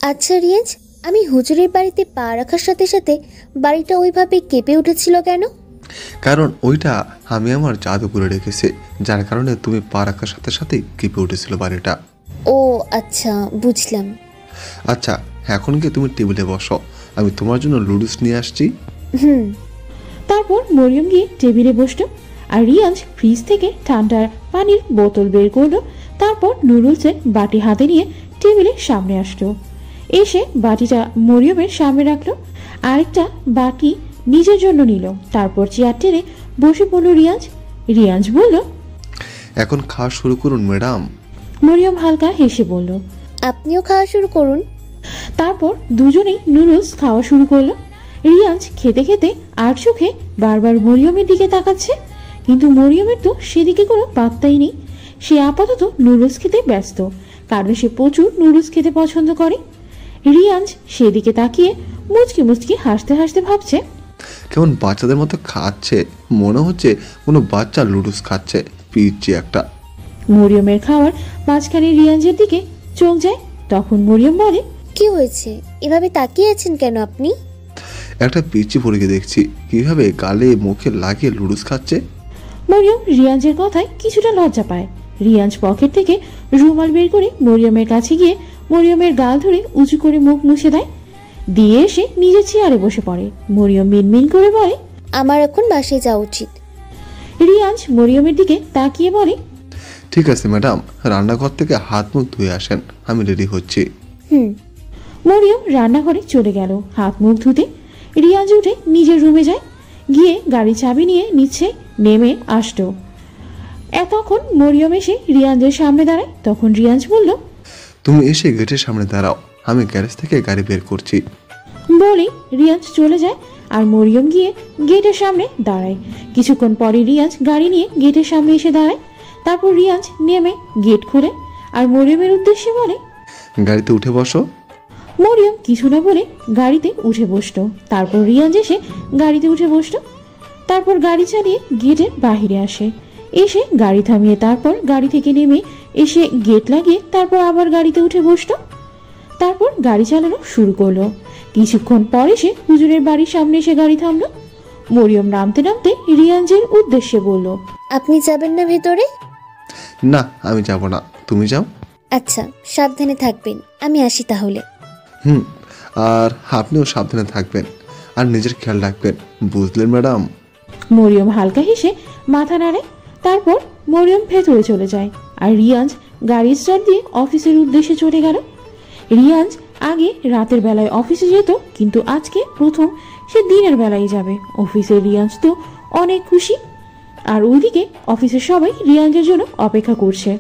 আচ্ছা রিয়াজ, আমি হুজুরের বাড়িতে পা রাখার সাথে সাথে বাড়িটা ওইভাবে কেঁপে উঠেছিল কেন? কারণ ওইটা আমি আমার জাদু করে রেখেছি, যার কারণে তুমি পা রাখার সাথে সাথেই কেঁপে উঠেছিল বাড়িটা। ও আচ্ছা, বুঝলাম। আচ্ছা, এখন কি তুমি টেবিলে বসো, আমি তোমার জন্য লুডুস নিয়ে আসছি। তারপর মরিয়ম গিয়ে টেবিলে বসলো আর রিয়াজ ফ্রিজ থেকে ঠান্ডার পানির বোতল বের করলো। তারপর নুডলসের বাটি হাতে নিয়ে টেবিলের সামনে আসলো, এসে বাটিটা মরিয়মের সামনে রাখলো, আরেকটা বাটি নিজের জন্য নিল। তারপর চেয়ার টেনে বসে পড়লো রিয়াজ। রিয়াজ বলল, এখন খাওয়া শুরু করুন ম্যাডাম। মরিয়ম হালকা হেসে বলল, আপনিও খাওয়া শুরু করুন। তারপর দুজনেই নুডলস খাওয়া শুরু করলো। রিয়াজ খেতে খেতে আর চোখে বারবার মরিয়মের দিকে তাকাচ্ছে, কিন্তু মরিয়মের তো সেদিকে কোনো পাত্তাই নেই। সে আপাতত নুডলস খেতে ব্যস্ত, কারণ সে প্রচুর নুডলস খেতে পছন্দ করে। রিয়াজ সেদিকে তাকিয়ে মুচকি মুচকি হাসতে হাসতে ভাবছে, কেমন বাচ্চাদের মতো খাচ্ছে, মনে হচ্ছে কোনো বাচ্চা লুডুস খাচ্ছে, পিচ্ছি একটা। মরিয়মের খাওয়ার মাঝখানে রিয়াজের দিকে চোখ যায়। তখন মরিয়ম বলে, কি হয়েছে, এভাবে তাকিয়ে আছেন কেন আপনি? একটা পিচ্ছি পরীকে দেখছি কিভাবে গালে মুখে লাগিয়ে লুডুস খাচ্ছে। মরিয়ম রিয়াজের কথায় কিছুটা লজ্জা পায়। রিয়াজ পকেট থেকে রুমাল বের করে মরিয়মের কাছে গিয়ে মরিয়মের গাল ধরে উঁচু করে মুখ মুছে দেয়, দিয়ে এসে নিজের চেয়ারে বসে পড়ে। মরিয়ম মিনমিন করে বলে, আমার এখন বাসায় যাওয়া উচিত। রিয়াজ মরিয়মের দিকে তাকিয়ে বলে, ঠিক আছে ম্যাডাম, রান্নাঘর থেকে হাত মুখ ধুয়ে আসেন, আমি রেডি হচ্ছি। মরিয়ম রান্নাঘরে চলে গেল হাত মুখ ধুতে। রিয়াজ উঠে নিজের রুমে যায়, গিয়ে গাড়ি চাবি নিয়ে নিচে নেমে আসতো। তখন মরিয়ম এসে রিয়াজের সামনে দাঁড়ায়। তখন রিয়াজ বলল, তুমি এসে গেটের সামনে দাঁড়াও, আমি গ্যারেজ থেকে গাড়ি বের করছি। বলেই রিয়াজ চলে যায় আর মরিয়ম গিয়ে গেটের সামনে দাঁড়ায়। কিছুক্ষণ পরে রিয়াজ গাড়ি নিয়ে গেটের সামনে এসে দাঁড়ায়। তারপর রিয়াজ নেমে গেট খুলে আর মরিয়মের উদ্দেশ্যে বলে, গাড়িতে উঠে বসো। মরিয়ম কিছু না বলে গাড়িতে উঠে বসলো। তারপর রিয়াজ এসে গাড়িতে উঠে বসলো। তারপর গাড়ি চালিয়ে গেটের বাহিরে আসে, এসে গাড়ি থামিয়ে তারপর গাড়ি থেকে নেমে এসে গেট লাগিয়ে তারপর আবার গাড়িতে উঠে বসলো। তারপর গাড়ি চালানো শুরু করলো। কিছুক্ষণ পরে সে হুজুরের বাড়ির সামনে এসে গাড়ি থামলো। মরিয়ম নামতে নামতে রিয়াজের উদ্দেশ্যে বলল, আপনি যাবেন না ভেতরে? না, আমি যাব না, তুমি যাও। আচ্ছা, সাবধানে থাকবেন, আমি আসি তাহলে। আর আপনিও সাবধানে থাকবেন আর নিজের খেয়াল রাখবেন, বুঝলেন ম্যাডাম? মরিয়ম হালকা হেসে মাথা নাড়ে। তারপর মরিয়ম ভেতরে চলে যায় আর রিয়াজ গাড়ি স্টার্ট দিয়ে অফিসের উদ্দেশ্যে চলে গেল। রিয়াজ আগে রাতের বেলায় অফিসে যেত, কিন্তু আজকে প্রথম সে দিনের বেলায় যাবে অফিসে। রিয়াজ তো অনেক খুশি। আর ওইদিকে অফিসের সবাই রিয়াজের জন্য অপেক্ষা করছে,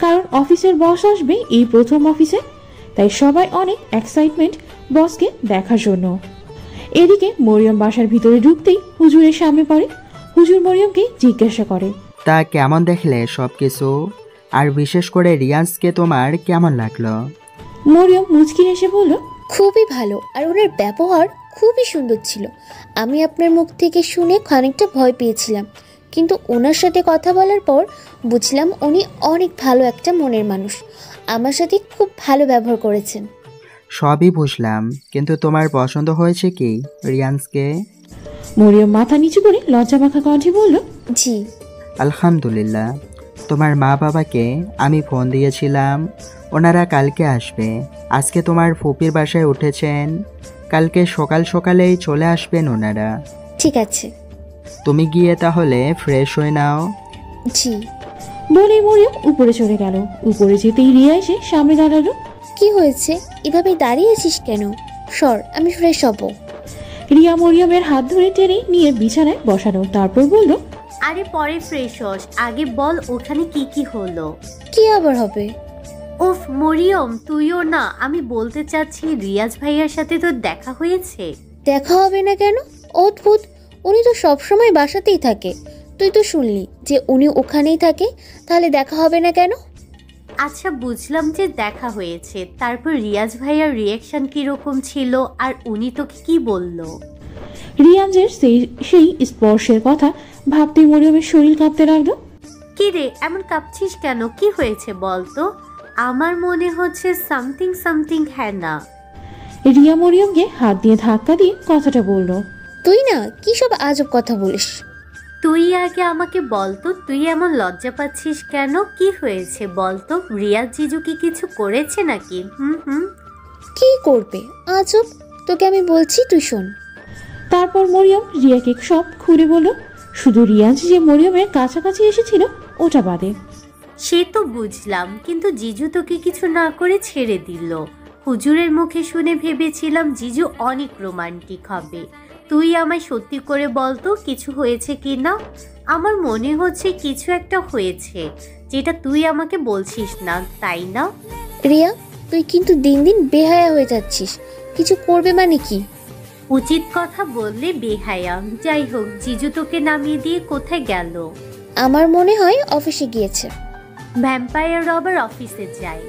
কারণ অফিসের বস আসবে এই প্রথম অফিসে, তাই সবাই অনেক এক্সাইটমেন্ট বসকে দেখার জন্য। এদিকে মরিয়ম বাসার ভিতরে ঢুকতেই হুজুরের সামনে পড়ে। হুজুর মরিয়মকে জিজ্ঞাসা করে, তা কেমন দেখলে সব কিছু, আর বিশেষ করে রিয়াজকে তোমার কেমন লাগলো? মরিয়ম মুচকি হেসে বলল, খুবই ভালো, আর ওনার ব্যবহার খুবই সুন্দর ছিল। আমি আপনার মুখ থেকে শুনে খানিকটা ভয় পেয়েছিলাম, কিন্তু ওনার সাথে কথা বলার পর বুঝলাম উনি অনেক ভালো একটা মনের মানুষ। আমার সাথে খুব ভালো ব্যবহার করেছেন। সবই বুঝলাম, কিন্তু তোমার পছন্দ হয়েছে কি রিয়াজকে? মরিয়ম মাথা নিচু করে লজ্জা মাখা কণ্ঠে বলল, জি আলহামদুলিল্লাহ। তোমার মা বাবাকে আমি ফোন দিয়েছিলাম, ওনারা কালকে আসবে। আজকে তোমার ফুপির বাসায় উঠেছেন, কালকে সকাল সকালেই চলে আসবেন ওনারা। ঠিক আছে, তুমি গিয়ে তাহলে ফ্রেশ হয়ে নাও। জি। বলে মরিয়ম উপরে চলে গেল। উপরে যেতেই রিয়া এসে সামনে দাঁড়ালো। কি হয়েছে, এভাবে দাঁড়িয়ে আছিস কেন? সর, আমি ফ্রেশ হব। রিয়া মরিয়মের হাত ধরে টেনে নিয়ে বিছানায় বসানো। তারপর বলল, আরে পরে ফ্রেশ হস, আগে বল ওখানে কি কি হলো? কি আবার হবে? উফ মরিয়ম, তুইও না। আমি বলতে চাচ্ছি রিয়াজ ভাইয়ার সাথে তোর দেখা হয়েছে? দেখা হবে না কেন? অদ্ভুত, উনি তো সবসময় বাসাতেই থাকে। তুই তো শুনলি যে উনি ওখানেই থাকে, তাহলে দেখা হবে না কেন? আচ্ছা বুঝলাম যে দেখা হয়েছে, তারপর রিয়াজ ভাইয়ার রিয়াকশন কিরকম ছিল আর উনি তোকে কি বলল? রিয়াজের সেই স্পর্শের কথা ভাবতে মরিয়মের শরীর কাঁপতে লাগলো। কি রে, এমন কাঁপছিস কেন? কি হয়েছে বলতো? আমার মনে হচ্ছে সামথিং সামথিং। হ্যাঁ না? রিয়া মরিয়মকে হাত দিয়ে ধাক্কা দিয়ে কথাটা বলল। তুই না কি সব আজব কথা বলিস। তুই আগে আমাকে বলতো, তুই এমন লজ্জা পাচ্ছিস কেন? কি হয়েছে বলতো? রিয়াজ জিজু কি কিছু করেছে নাকি? কি করবে? আজব, তোকে আমি বলছি, তুই শোন। তারপর মরিয়ম রিয়াকে সব খুলে বলল। শুধু রিয়াজ যে মরিয়মের কাছাকাছি এসেছিল ওটা বাদে। সে তো বুঝলাম, কিন্তু জিজু তোকে কিছু না করে ছেড়ে দিল। হুজুরের মুখে শুনে ভেবেছিলাম জিজু অনেক রোমান্টিক হবে। তুই আমায় সত্যি করে বলতো কিছু হয়েছে কি না? আমার মনে হচ্ছে কিছু একটা হয়েছে, যেটা তুই আমাকে বলছিস না, তাই না? রিয়া, তুই কিন্তু দিন দিন বেহায়া হয়ে যাচ্ছিস। কিছু করবে মানে কি? উচিত কথা বললে বেহায়া। যাই হোক, জিজু তোকে নামিয়ে দিয়ে কোথায় গেল? আমার মনে হয় অফিসে গিয়েছে। ভ্যাম্পায়ার আবার অফিসে যায়?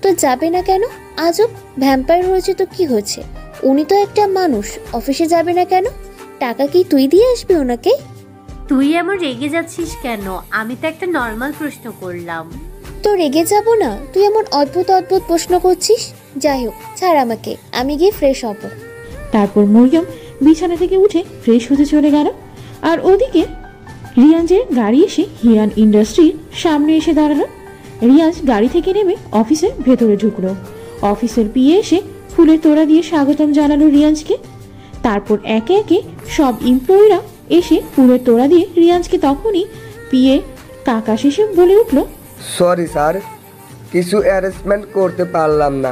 তো যাবে না কেন? আজব, ভ্যাম্পায়ার হয়েছে তো কি হয়েছে? উনি তো একটা মানুষ, অফিসে যাবে না কেন? টাকা কি তুই দিয়ে আসবি ওনাকে? তুই এমন রেগে যাচ্ছিস কেন? আমি তো একটা নর্মাল প্রশ্ন করলাম। তো রেগে যাব না? তুই এমন অদ্ভুত অদ্ভুত প্রশ্ন করছিস। যাই হোক, ছাড় আমাকে, আমি গিয়ে ফ্রেশ হব। তারপর মরিয়ম বিছানা থেকে উঠে ফ্রেশ হতে চলে গেল। আর ওদিকে রিয়াজের গাড়ি এসে হিরান ইন্ডাস্ট্রির সামনে এসে দাঁড়ালো। রিয়াজ গাড়ি থেকে নেমে অফিসের ভেতরে ঢুকলো। অফিসের পিএ এসে ফুলের তোড়া দিয়ে স্বাগতম জানালো রিয়াজকে। তারপর একে একে সব এমপ্লয়িরা এসে ফুলের তোড়া দিয়ে রিয়াজকে। তখনই পিএ কাকা শেষে বলে উঠল, সরি স্যার, কিছু অ্যারেঞ্জমেন্ট করতে পারলাম না।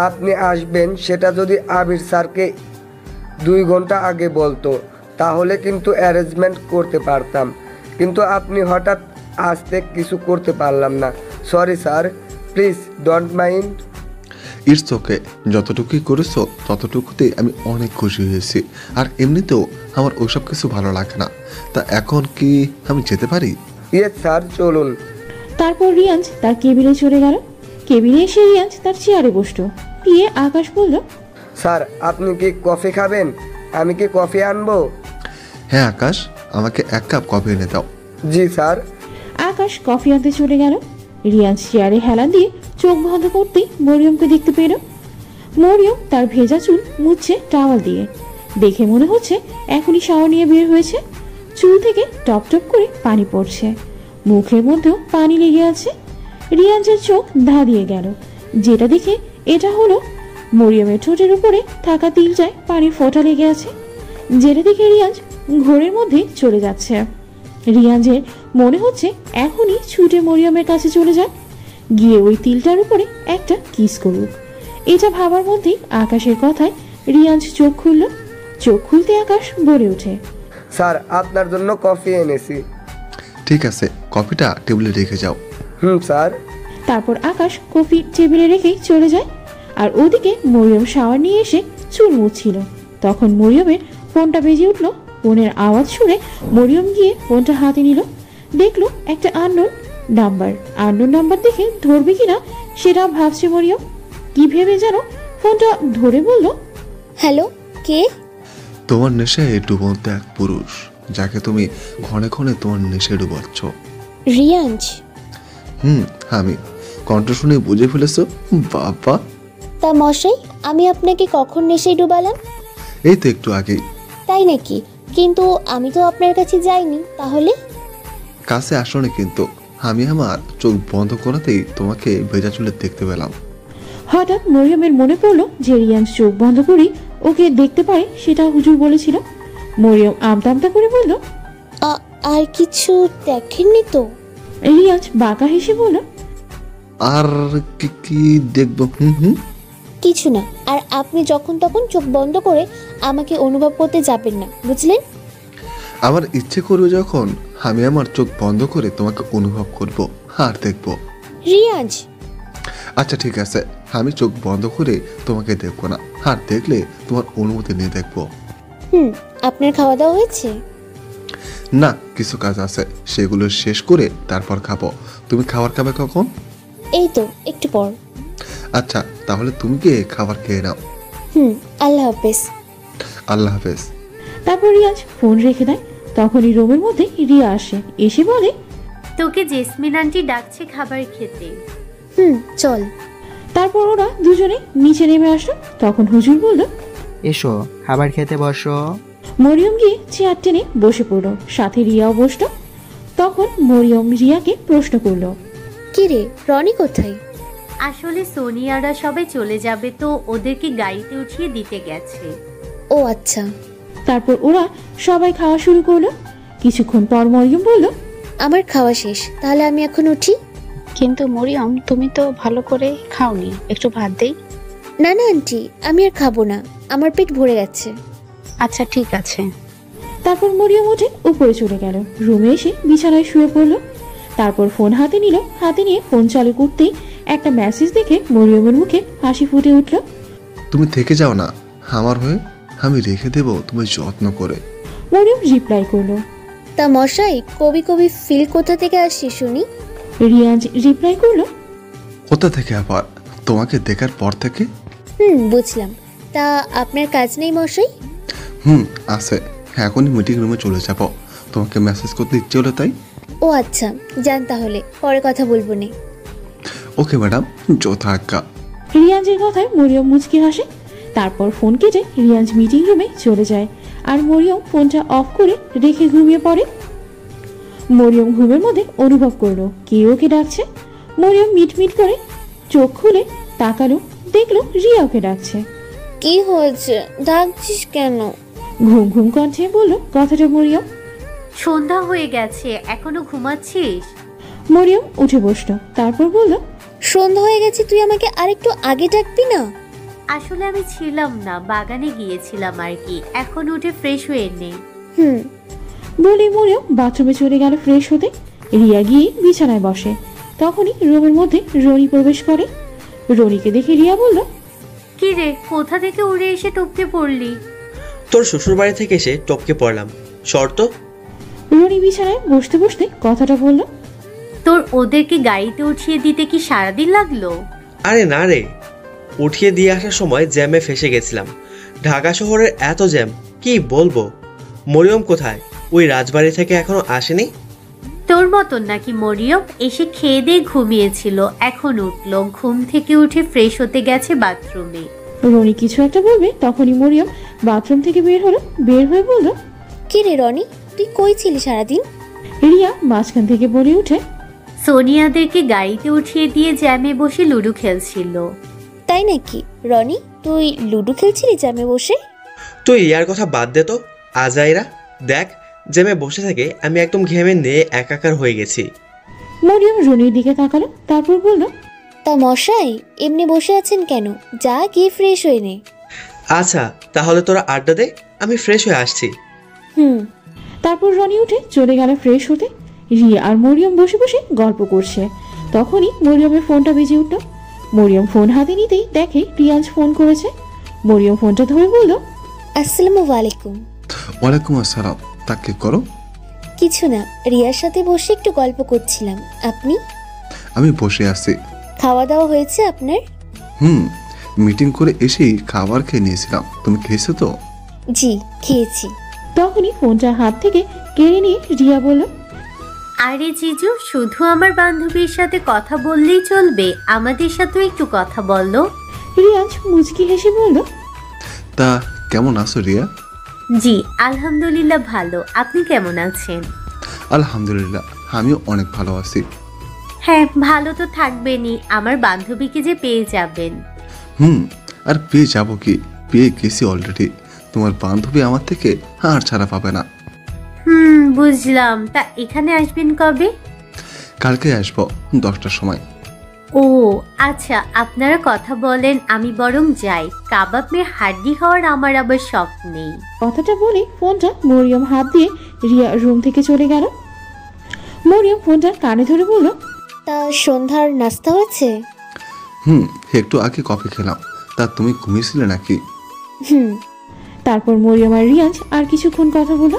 আপনি আসবেন সেটা যদি আবির স্যারকে 2 ঘন্টা আগে বলতো তাহলে কিন্তু অ্যারেঞ্জমেন্ট করতে পারতাম, কিন্তু আপনি হঠাৎ আসতে কিছু করতে পারলাম না। Sorry sir, please don't mind. It's okay, যতটুকুই করেছো ততটুকুতেই আমি অনেক খুশি হয়েছি। আর এমনিতেও আমার ওসব কিছু ভালো লাগে না। তা এখন কি আমি যেতে পারি? ইয়েস স্যার, চলুন। তারপর রিয়াজ তার কেবিনে চলে গেল। কেবিনে এসে রিয়াজ তার চেয়ারে বসলো। পিএ আকাশ বলল, স্যার আপনি কি কফি খাবেন? আমি কি কফি আনবো? হ্যাঁ আকাশ, আমাকে 1 কাপ কফি এনে দাও। জি স্যার। আকাশ কফি আনতে চলে গেল। রিয়াজ চেয়ারে হেলান দিয়ে চোখ বন্ধ করতেই মরিয়মকে দেখতে পেল। মরিয়ম তার ভেজা চুল মুছছে টাওয়াল দিয়ে। দেখে মনে হচ্ছে এখনই শাওয়ার নিয়ে বের হয়েছে। চুল থেকে টপ টপ করে পানি পড়ছে, মুখের মধ্যেও পানি লেগে আছে। রিয়াজের চোখ ধাঁধিয়ে গেল, যেটা দেখে এটা হলো মরিয়মের ঠোঁটের উপরে থাকা তিলটায় পানির ফোঁটা লেগে আছে, যেটা দেখে রিয়াজ ঘোরের মধ্যে চলে যাচ্ছে। রিয়াজের মনে হচ্ছে এখনই ছুটে মরিয়মের কাছে চলে যাক, গিয়ে ওই তিলটার উপরে একটা কিস করুক। এটা ভাবার মধ্যেই আকাশের কথায় রিয়াজ চোখ খুলল। চোখ খুলতে আকাশ বলে ওঠে, স্যার আপনার জন্য কফি এনেছি। ঠিক আছে, কফিটা টেবিলে রেখে যাও। স্যার। তারপর আকাশ কফি টেবিলে রেখেই চলে যায়। আর ওদিকে মরিয়ম শাওয়ার নিয়ে এসে চুল মুছছিল। তখন মরিয়মের ফোনটা বেজে উঠল। ফোনের আওয়াজ শুনে মরিয়ম গিয়ে ফোনটা হাতে নিল। দেখলো একটা আননোন নাম্বার দেখে ধরবে কিনা সেটা ভাবছে মরিয়ম। কি ভেবে যেন ফোনটা ধরে বলল, হ্যালো, কে? তোমার নেশায় ডুবন্ত এক পুরুষ, যাকে তুমি ক্ষণে ক্ষণে তোমার নেশায় ডুবাচ্ছ। রিয়াজ। আমি কণ্ঠ শুনে বুঝে ফেলেছো? বাবা। তা মশাই, আমি আপনাকে কখন নেশায় ডুবালাম? এই তো একটু আগেই। তাই নাকি? কিন্তু আমি তো আপনার কাছে যাইনি। তাহলে কাছে আসোনি, কিন্তু আমি আমার চোখ বন্ধ করাতেই তোমাকে ভেজা চুলে দেখতে পেলাম। হঠাৎ মরিয়মের মনে পড়লো যে রিয়াজ চোখ বন্ধ করে ওকে দেখতে পারে, সেটা হুজুর বলেছিল। মরিয়ম আমতা আমতা করে বলল, আর কিছু দেখেননি তো? রিয়াজ বাঁকা হেসে বলল, আর কি দেখবো? কিছু না। আর আপনি যখন তখন চোখ বন্ধ করে আমাকে অনুভব করতে যাবেন না, বুঝলেন? আমার ইচ্ছে করবে যখন আমি আমার চোখ বন্ধ করে তোমাকে অনুভব করব আর দেখব। রিয়াজ। আচ্ছা ঠিক আছে, আমি চোখ বন্ধ করে তোমাকে দেখবো না, আর দেখলে তোমার অনুমতি নিয়ে দেখবো। আপনার খাওয়া দাওয়া হয়েছে? না, কিছু কাজ আছে, সেগুলো শেষ করে তারপর খাবো। তুমি খাবার খাবে কখন? এই তো একটু পর। আচ্ছা, তাহলে তুমি গিয়ে খাবার খেয়ে নাও। আল্লাহ হাফেজ। আল্লাহ হাফেজ। তারপর রিয়াজ ফোন রেখে দেয়। তখনই রুমের মধ্যে রিয়া আসে, এসে বলে, তোকে জেসমিন আন্টি ডাকছে খাবার খেতে। চল। তারপর ওরা দুজনে নিচে নেমে আসলো। তখন হুজুর বলল, এসো খাবার খেতে বসো। মরিয়ম গিয়ে চেয়ার টেনে বসে পড়লো, সাথে রিয়াও বসলো। তখন মরিয়ম রিয়াকে প্রশ্ন করলো, কি রে রনি কোথায়? আসলে সোনিয়ারা সবাই চলে যাবে তো ওদেরকে গাড়িতে উঠিয়ে দিতে গেছে। ও আচ্ছা। তারপর ওরা সবাই খাওয়া শুরু করলো। কিছুক্ষণ পর মরিয়ম বলল, আমার খাওয়া শেষ, তাহলে আমি এখন উঠি। কিন্তু মরিয়ম, তুমি তো ভালো করে খাওনি, একটু ভাত দেই? না না আন্টি, আমি আর খাবো না, আমার পেট ভরে গেছে। আচ্ছা ঠিক আছে। তারপর মরিয়ম উঠে উপরে চলে গেল, রুমে এসে বিছানায় শুয়ে পড়লো। তারপর ফোন হাতে নিল, হাতে নিয়ে ফোন চালু করতেই একটা মেসেজ দেখে মরিয়মের মুখে হাসি ফুটে উঠল। তুমি থেকে যাও না আমার হয়ে, আমি রেখে দেব তুমি যত্ন করে। মরিয়ম রিপ্লাই করলো, তা মশাই কবি কবি ফিল কোথা থেকে আসছে শুনি? রিয়াজ রিপ্লাই করলো, কোথা থেকে আবার? তোমাকে দেখার পর থেকে। বুঝলাম। তা আপনার কাজ নেই মশাই? আছে, এখনই মিটিং রুমে চলে যাব, তোমাকে মেসেজ করতে ইচ্ছে হলো তাই। ও আচ্ছা, যান তাহলে, পরে কথা বলবো না। ওকে ম্যাডাম, যথা আজ্ঞা। রিয়াজের কথায় মরিয়ম মুচকি হাসে। তারপর ফোন কেটে রিয়াজ মিটিং রুমে চলে যায়, আর মরিয়ম ফোনটা অফ করে রেখে ঘুমিয়ে পড়ে। মরিয়ম ঘুমের মধ্যে অনুভব করলো কে ওকে ডাকছে। মরিয়ম মিটমিট করে চোখ খুলে তাকালো, দেখলো রিয়া ওকে ডাকছে। কি হয়েছে, ডাকছিস কেন? ঘুম ঘুম কণ্ঠে বললো কথাটা মরিয়ম। সন্ধ্যা হয়ে গেছে, এখনো ঘুমাচ্ছিস? মরিয়ম উঠে বসলো, তারপর বলল, সন্ধ্যা হয়ে গেছে, তুই আমাকে আরেকটু আগে ডাকবি না? আসলে আমি ছিলাম না, বাগানে গিয়েছিলাম আর কি, এখন উঠে ফ্রেশ হয়ে নেই। বলে মরিয়ম বাথরুমে চলে গেল ফ্রেশ হতে। রিয়া গিয়ে বিছানায় বসে। তখনই রুমের মধ্যে রনি প্রবেশ করে। রনিকে দেখে রিয়া বলল, কি রে, কোথা থেকে উড়ে এসে টপকে পড়লি? তোর শ্বশুর বাড়ি থেকে এসে টপকে পড়লাম, শর্ত। রনি বিছানায় বসতে বসতে কথাটা বলল, তোর ওদেরকে গাড়িতে উঠিয়ে দিতে কি সারাদিন লাগলো? আরে না রে, উঠিয়ে দিয়ে আসার সময় জ্যামে ফেসে গেছিলাম। ঢাকা শহরের এত জ্যাম কি বলবো। মরিয়ম কোথায়? ওই রাজবাড়ি থেকে এখনো আসেনি? তোর মতন নাকি মরিয়ম, এসে খেয়ে দিয়ে ঘুমিয়েছিল, এখন উঠলো, ঘুম থেকে উঠে ফ্রেশ হতে গেছে বাথরুমে। রনি কিছু একটা বলবে, তখনই মরিয়ম বাথরুম থেকে বের হলো। বের হয়ে বলল, কি রে রনি, তুই কই ছিলি সারাদিন? রিয়া মাঝখান থেকে বলে উঠে, সোনিয়াদেরকে গাড়িতে উঠিয়ে দিয়ে জ্যামে বসে লুডো খেলছিল। তাই নাকি রনি, তুই লুডো খেলছিলি জ্যামে বসে? তুই ইয়ার কথা বাদ দে তো। আজাইরা দেখ, জ্যামে বসে থেকে আমি একদম ঘেমে নিয়ে একাকার হয়ে গেছি। মরিয়ম রনির দিকে তাকালো, তারপর বলল, তা মশাই এমনি বসে আছেন কেন? যা গিয়ে ফ্রেশ হয়ে নে। আচ্ছা তাহলে তোরা আড্ডা দে, আমি ফ্রেশ হয়ে আসছি। তারপর রনি উঠে চলে গেল ফ্রেশ হতে। রিয়া আর মরিয়ম বসে বসে গল্প করছে। তখনই মরিয়মের ফোনটা বেজে উঠল। মরিয়ম ফোন হাতে নিতেই দেখে রিয়াজ ফোন করেছে। মরিয়ম ফোনটা ধরে বলল, আসসালামু আলাইকুম। ওয়ালাইকুম আসসালাম। তা কি করো? কিছু না, রিয়ার সাথে বসে একটু গল্প করছিলাম। আপনি? আমি বসে আছি। খাওয়া দাওয়া হয়েছে আপনার? মিটিং করে এসেই খাবার খেয়ে নিয়েছিলাম, তুমি খেয়েছো তো? জি খেয়েছি। তখনই ফোনটা হাত থেকে কেড়ে নিয়ে রিয়া বলল, আরে জিজু, শুধু আমার বান্ধবীর সাথে কথা বললেই চলবে? আমাদের সাথেও একটু কথা বলো। রিয়াজ মুচকি হেসে বলল, তা কেমন আছো রিয়া? জি আলহামদুলিল্লাহ ভালো, আপনি কেমন আছেন? আলহামদুলিল্লাহ, আমিও অনেক ভালো আছি। হ্যাঁ ভালো তো থাকবেনই, আমার বান্ধবীকে যে পেয়ে যাবেন। আর পেয়ে যাবো কি, পেয়ে গেছি অলরেডি। তোমার বান্ধবী আমার থেকে আর ছাড়া পাবে না। বুঝলাম। তা এখানে আসবেন কবে? কালকে আসবো 10টার সময়। ও আচ্ছা, আপনারা কথা বলেন, আমি বরং যাই। কাবাব মেয়ে হাড্ডি হওয়ার আমার আবার শখ নেই। কথাটা বলে ফোনটা মরিয়ম হাত দিয়ে রিয়া রুম থেকে চলে গেল। মরিয়ম ফোনটা কানে ধরে বলল, তা সন্ধ্যার নাস্তা হয়েছে? একটু আগে কফি খেলাম। তা তুমি ঘুমিয়েছিলে নাকি? হুম। তারপর মরিয়ম আর রিয়াজ আর কিছুক্ষণ কথা বলল।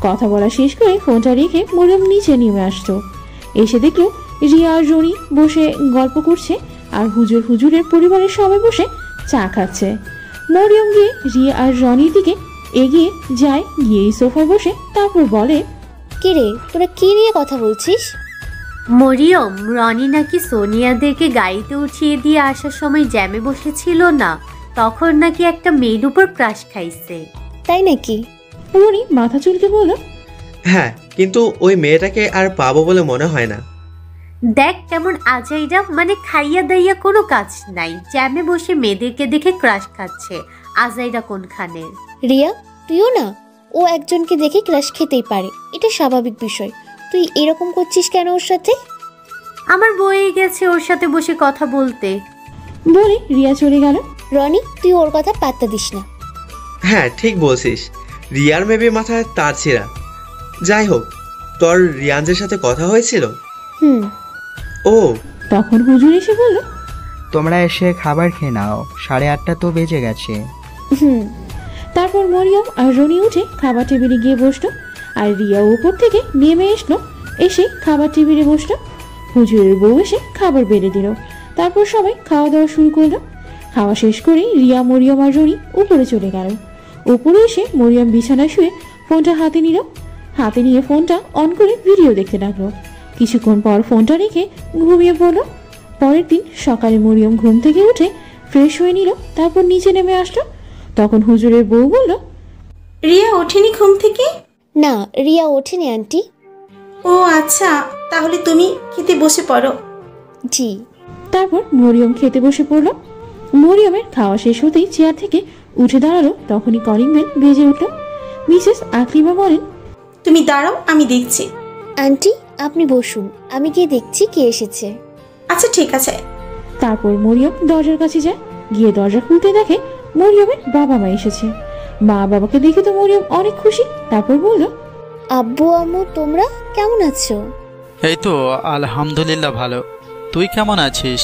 কথা বলা শেষ করে ফোনটা রেখে মরিয়ম নিচে নেমে আসতো। এসে দেখলো রিয়া আর রনি বসে গল্প করছে আর হুজুরের পরিবারের সবাই বসে চা খাচ্ছে। মরিয়ম গিয়ে রিয়া আর রনির দিকে এগিয়ে যায়, গিয়ে সোফায় বসে তারপর বলে, কিরে তোরা কি নিয়ে কথা বলছিস? মরিয়ম, রনি নাকি সোনিয়াদেরকে গাড়িতে উঠিয়ে দিয়ে আসার সময় জ্যামে বসেছিল না, তখন নাকি একটা মেয়ের উপর ক্রাশ খাইছে। তাই নাকি? রনি মাথা চুলকে বলল, হ্যাঁ, কিন্তু ওই মেয়েটাকে আর পাবো বলে মনে হয় না। দেখ কেমন আজাইরা, মানে খাইয়া দাইয়া কোনো কাজ নাই, জ্যামে বসে মেয়েদেরকে দেখে ক্রাশ খাচ্ছে। আজাইরা কোনখানে? রিয়া তুইও না, ও একজনকে দেখে ক্রাশ খেতেই পারে, এটা স্বাভাবিক বিষয়। তুই এরকম করছিস কেন ওর সাথে? আমার বয়ে গেছে ওর সাথে বসে কথা বলতে। বলে রিয়া চলে গেল। রনি তুই ওর কথা পাত্তা দিস না। হ্যাঁ ঠিক বলছিস, রিয়ার মেবি মাথায় তার ছিঁড়া। যাই হোক, তোর রিয়ানজের সাথে কথা হয়েছিল? হুম। ও। তখন হুজুর এসে বলল, তোমরা এসে খাবার খেয়ে নাও, 8:30 তো বেজে গেছে। হুম। তারপর মরিয়ম আর রনি উঠে খাবার টেবিলে গিয়ে বসলো আর রিয়া উপর থেকে নেমে এসে খাবার টেবিলে বসলো। হুজুরের বউ এসে খাবার বেড়ে দিল। তারপর সবাই খাওয়া দাওয়া শুরু করলো। খাওয়া শেষ করে রিয়া, মরিয়ম আর রনি উপরে চলে গেল। উপরে এসে মরিয়ম বিছানায় শুয়ে ফোনটা হাতে নিল। হাতে নিয়ে ফোনটা অন করে ভিডিও দেখতে লাগলো। কিছুক্ষণ পর ফোনটা রেখে ঘুমিয়ে পড়লো। পরের দিন সকালে মরিয়ম ঘুম থেকে উঠে ফ্রেশ হয়ে নিল, তারপর নিচে নেমে আসলো। তখন হুজুরের বউ বলল, রিয়া ওঠেনি ঘুম থেকে? না, রিয়া ওঠেনি আন্টি। ও আচ্ছা, তাহলে তুমি খেতে বসে পড়ো। জি। তারপর মরিয়ম খেতে বসে পড়ল। মরিয়মের খাওয়া শেষ হতেই চেয়ার থেকে উঠে দাঁড়ালো। তখনই কলিং বেল বেজে উঠল। মিসেস আকলিমা বলেন, তুমি দাঁড়াও, আমি দেখছি। আন্টি আপনি বসুন, আমি গিয়ে দেখছি কে এসেছে। আচ্ছা ঠিক আছে। তারপর মরিয়ম দরজার কাছে যায়। গিয়ে দরজা খুলতে দেখে মরিয়মের বাবা মা এসেছে। মা বাবাকে দেখে তো মরিয়ম অনেক খুশি। তারপর বলল, আব্বু আম্মু তোমরা কেমন আছো? এই তো আলহামদুলিল্লাহ ভালো। তুই কেমন আছিস?